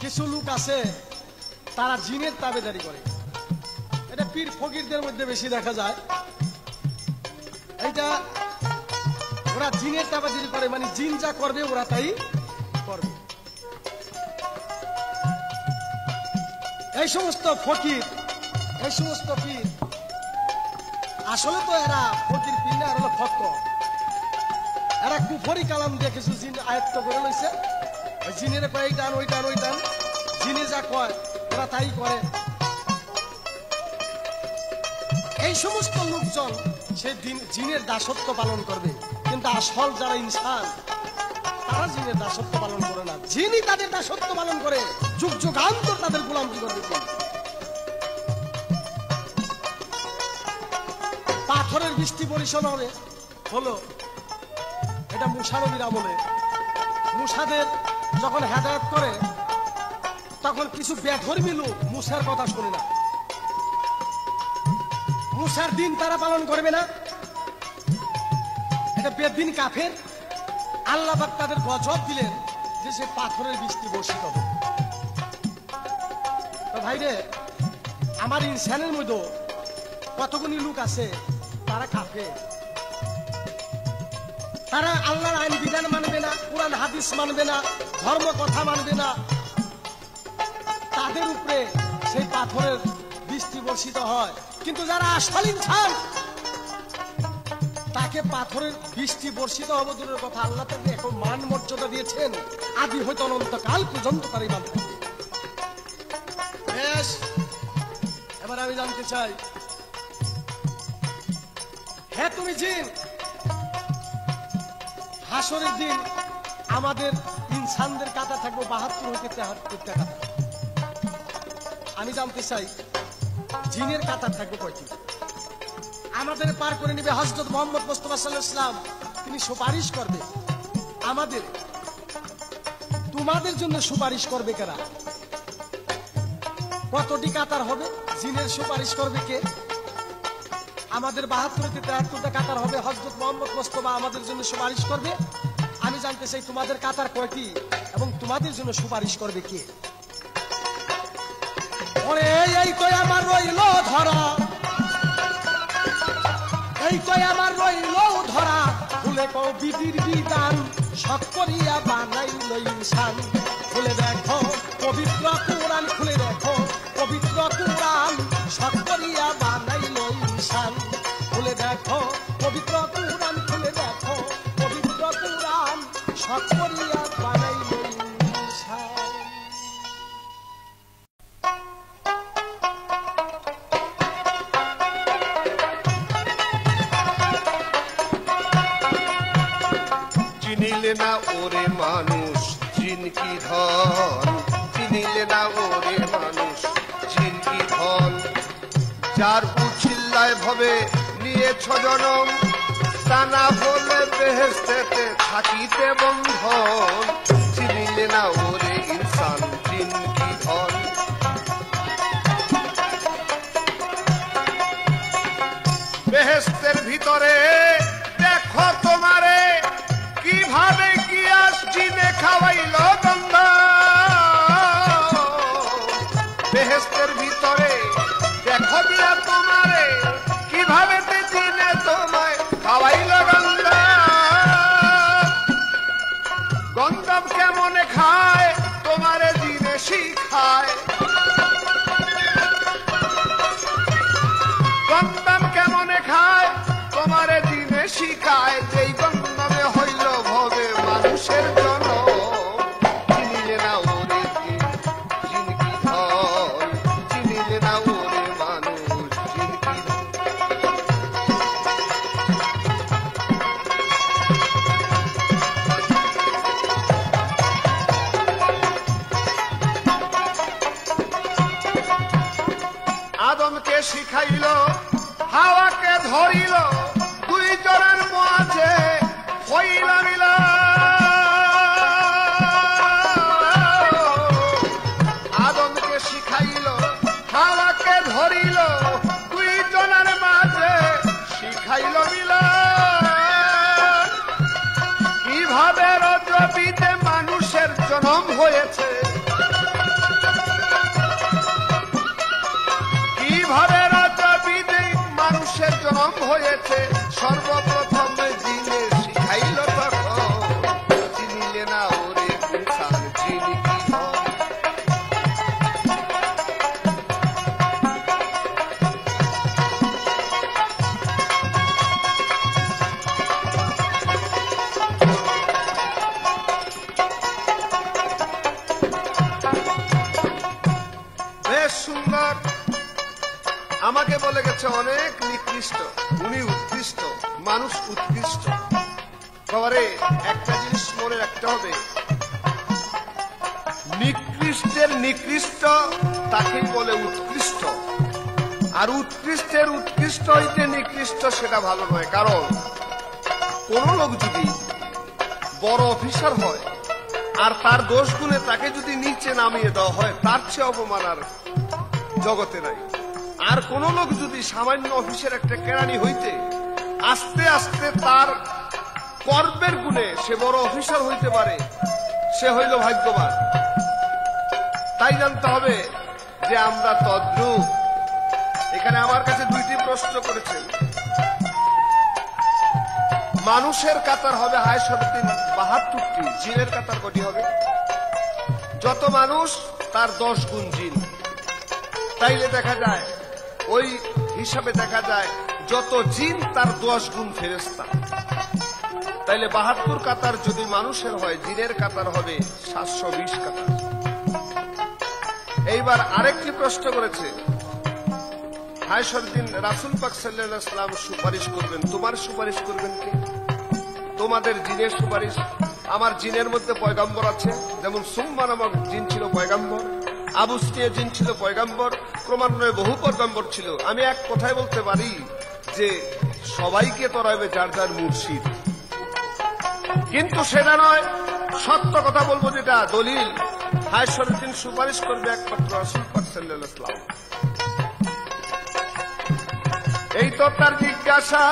কিছু লোক আছে তারা জিনের তাবেদারি করে। এটা পীর ফকিরদের মধ্যে বেশি দেখা যায়। এটা ওরা জিনের তাবেদারি করে, মানে জিন যা করবে ওরা তাই করবে। এই সমস্ত ফকির, এই সমস্ত পীর, আসলে তো এরা ফকির পীর না, এরা হলো ফক্কর। এরা কুফরি কালাম দিয়ে কিছু জিন আয়ত্ত করে লইছে। ওই জিনের কয় এই টান ওই টান ওই টান, জিনে যা কয় ওরা তাই করে। এই সমস্ত লোকজন সে জিনের দাসত্ব পালন করবে, কিন্তু আসল যারা ইনসান তারা জিনের দাসত্ব পালন করে না, জিনই তাদের দাসত্ব পালন করে, যুগ যুগান্তর তাদের গোলামি করবে। পাথরের বৃষ্টি বর্ষণ হবে হলো, এটা মুসা নবীর আমলে। মুসাদের যখন হেদায়েত করে তখন কিছু বেধর্মী লোক মুসার কথা শুনে না, মুসার দিন তারা পালন করবে না, এটা বেদিন কাফের। আল্লাহ পাক তাদের গজব দিলেন যে সে পাথরের বৃষ্টি বর্ষিত হবে। তো ভাইরে, আমার ইনসানের মধ্যে কতগুলি লোক আছে তারা কাফের, তারা আল্লাহর আইন বিধান মানবে না, কোরআন হাদিস মানবে না, ধর্ম কথা মানবে না। তাদের উপরে সেই পাথরের বৃষ্টি বর্ষিত হয়। কিন্তু যারা আসল ইনসান তাকে পাথরের বৃষ্টি বর্ষিত হবে দূরের কথা, আল্লাহ তাকে এখন মান মর্যাদা দিয়েছেন, আদি হয়তো অনন্তকাল পর্যন্ত তারই মান থাকবে। বেশ, এবার আমি জানতে চাই, হ্যাঁ তুমি জিন, হাসরের দিন আমাদের ইনসানদের কাটা থাকবো 72 হইতে 73 কাটা। আমি জানতে চাই জিনের কাটা থাকবে কয়টি? আমাদের পার করে নিবে হযরত মুহাম্মদ মুস্তাফা সাল্লাল্লাহু আলাইহি ওয়াসাল্লাম, তিনি সুপারিশ করবে আমাদের, তোমাদের জন্য সুপারিশ করবে কারা? কতটি কাতার হবে? জিনের সুপারিশ করবে কে? আমাদের 72 থেকে 73টা কাতার হবে, হযরত মুহাম্মদ মুস্তাফা আমাদের জন্য সুপারিশ করবে। আমি জানতে চাই তোমাদের কাতার কয়টি এবং তোমাদের জন্য সুপারিশ করবে কে? ওরে এই তো আমার রইল ধরা, এই তো আমার রইল ধরা, ভুলে কও বিধির বিধান, শখ করিয়া বানাইল ইনসান। খুলে দেখো পবিত্র কুরআন, খুলে দেখো পবিত্র কুরআন, শখ করিয়া বানাইল ইনসান। খুলে দেখো পবিত্র কুরআন, খুলে দেখো পবিত্র কুরআন, শখ করিয়া বানাইল ইনসান। চিনিলে না ওরে মানুষ জিন কি ধন, চিনিলে না ওরে মানুষ জিন কি ধন। যার উছিল্লায় ভবে নিয়েছ জনম, তা না হলে বেহেশতেতে থাকিতে বন্ধন। চিনিলে না ওরে ইনসান জিন কি ধন। বেহেশতের ভিতরে দেখো তোমারে কিভাবে গিয়াস জিনে খাওয়াইল গন্ধ। বেহেশতের ভিতরে দেখো গিয়া তোমারে কিভাবে জিনে তোমায় খাওয়াইল গন্ধ। গন্ধব কেমনে খায় তোমারে জিনে শিখায়, গন্ধব কেমনে খায় তোমারে জিনে শিখায়। যেই গন্ধবে হইল ভবে মানুষের জন্য। চিনিলে না ওরে জিন কি ধন, চিনিলে না ওরে মানুষ জিন কি ধন। আদমকে শিখাইল, হাওয়াকে ধরিল, দুই জনের মাঝে জনম হয়েছে। কিভাবে রাজা বিদে মানুষের জনম হয়েছে, সর্বপ্রথম জিনে শিখাইল তখন, চিনিলে না ওরে ইনসান চিনি কি হয়। বেশ সুন্দর আমাকে বলে গেছে অনেক নিকৃষ্ট, উনি উৎকৃষ্ট, মানুষ উৎকৃষ্ট। বাবারে একটা জিনিস মনে রাখতে হবে, নিকৃষ্টের নিকৃষ্ট তাকেই বলে উৎকৃষ্ট, আর উৎকৃষ্টের উৎকৃষ্ট হইতে নিকৃষ্ট সেটা ভালো নয়। কারণ কোন লোক যদি বড় অফিসার হয় আর তার দোষ গুণে তাকে যদি নিচে নামিয়ে দেওয়া হয়, তার চেয়ে অপমান আর জগতে নাই। আর কোন লোক যদি সামান্য অফিসের একটা কেরানি হইতে আস্তে আস্তে তার কর্মের গুণে সে বড় অফিসার হইতে পারে, সে হইল ভাগ্যবান। তাই জানতে হবে যে আমরা তদ্রূপ। এখানে আমার কাছে দুইটি প্রশ্ন করেছেন। মানুষের কাতার হবে 72টি, জিনের কাতার কটি হবে? যত মানুষ তার 10 গুণ জিন। তাইলে দেখা যায়, ওই হিসাবে দেখা যায় যত জিন তার 10 গুণ ফেরেশতা। তাইলে 72 কাতার যদি মানুষের হয়, জিনের কাতার হবে 720 কাতার। এইবার আরেকটি প্রশ্ন করেছে, হায়শর দিন রাসূল পাক সাল্লাল্লাহু আলাইহি ওয়াসাল্লাম সুপারিশ করবেন, তোমার সুপারিশ করবেন কি? তোমাদের জিনের সুপারিশ? আমার জিনের মধ্যে পয়গাম্বর আছে, যেমন সুম্মা নামক জিন ছিল পয়গাম্বর, আবুসনিয়া জিন ছিল পয়গাম্বর, ক্রমান্বয়ে বহু পয়গাম্বর ছিল। আমি এক কথায় বলতে পারি যে সবাইকে তরাইবে যার যার মুর্শিদ, কিন্তু সেটা নয়। সত্য কথা বলবো যেটা দলিল, হায়শরের দিন সুপারিশ করবে একমাত্র রাসূল পাক সাল্লাল্লাহু আলাইহি ওয়াসাল্লাম। এই তো তার জিজ্ঞাসা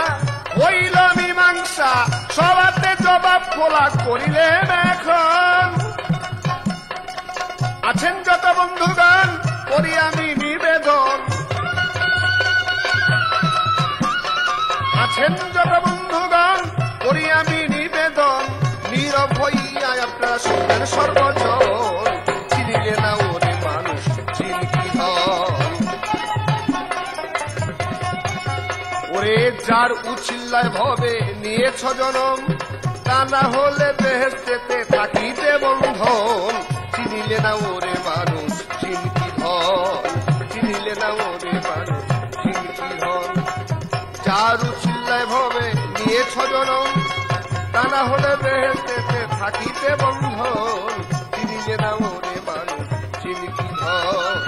হইল মীমাংসা, সবাতে জবাব খোলা করিলেন এখন। আছেন যত বন্ধুগণ করি আমি নিবেদন, আছেন যত বন্ধুগণ করি আমি নিবেদন, নীরব হইয়া আপনারা শুনবেন সর্বজন, চিনিলে না ওরে মানুষ চিনি কি হয়। ওরে যার উচিল্লায় ভবে নিয়েছ জনম, তা না হলে বেহেশতেতে থাকিতে বন্ধন, চিনিলে না ওরে মানুষ চিনি কি হয়, চিনিলে না ওরে মানুষ চিনি কি হয়। যার উচিল্লায় ভবে নিয়েছ জনম, তা না হলে বেহেশতেতে থাকিতে বন্ধন, চিনিলে না ওরে মানুষ চিনি কি হয়।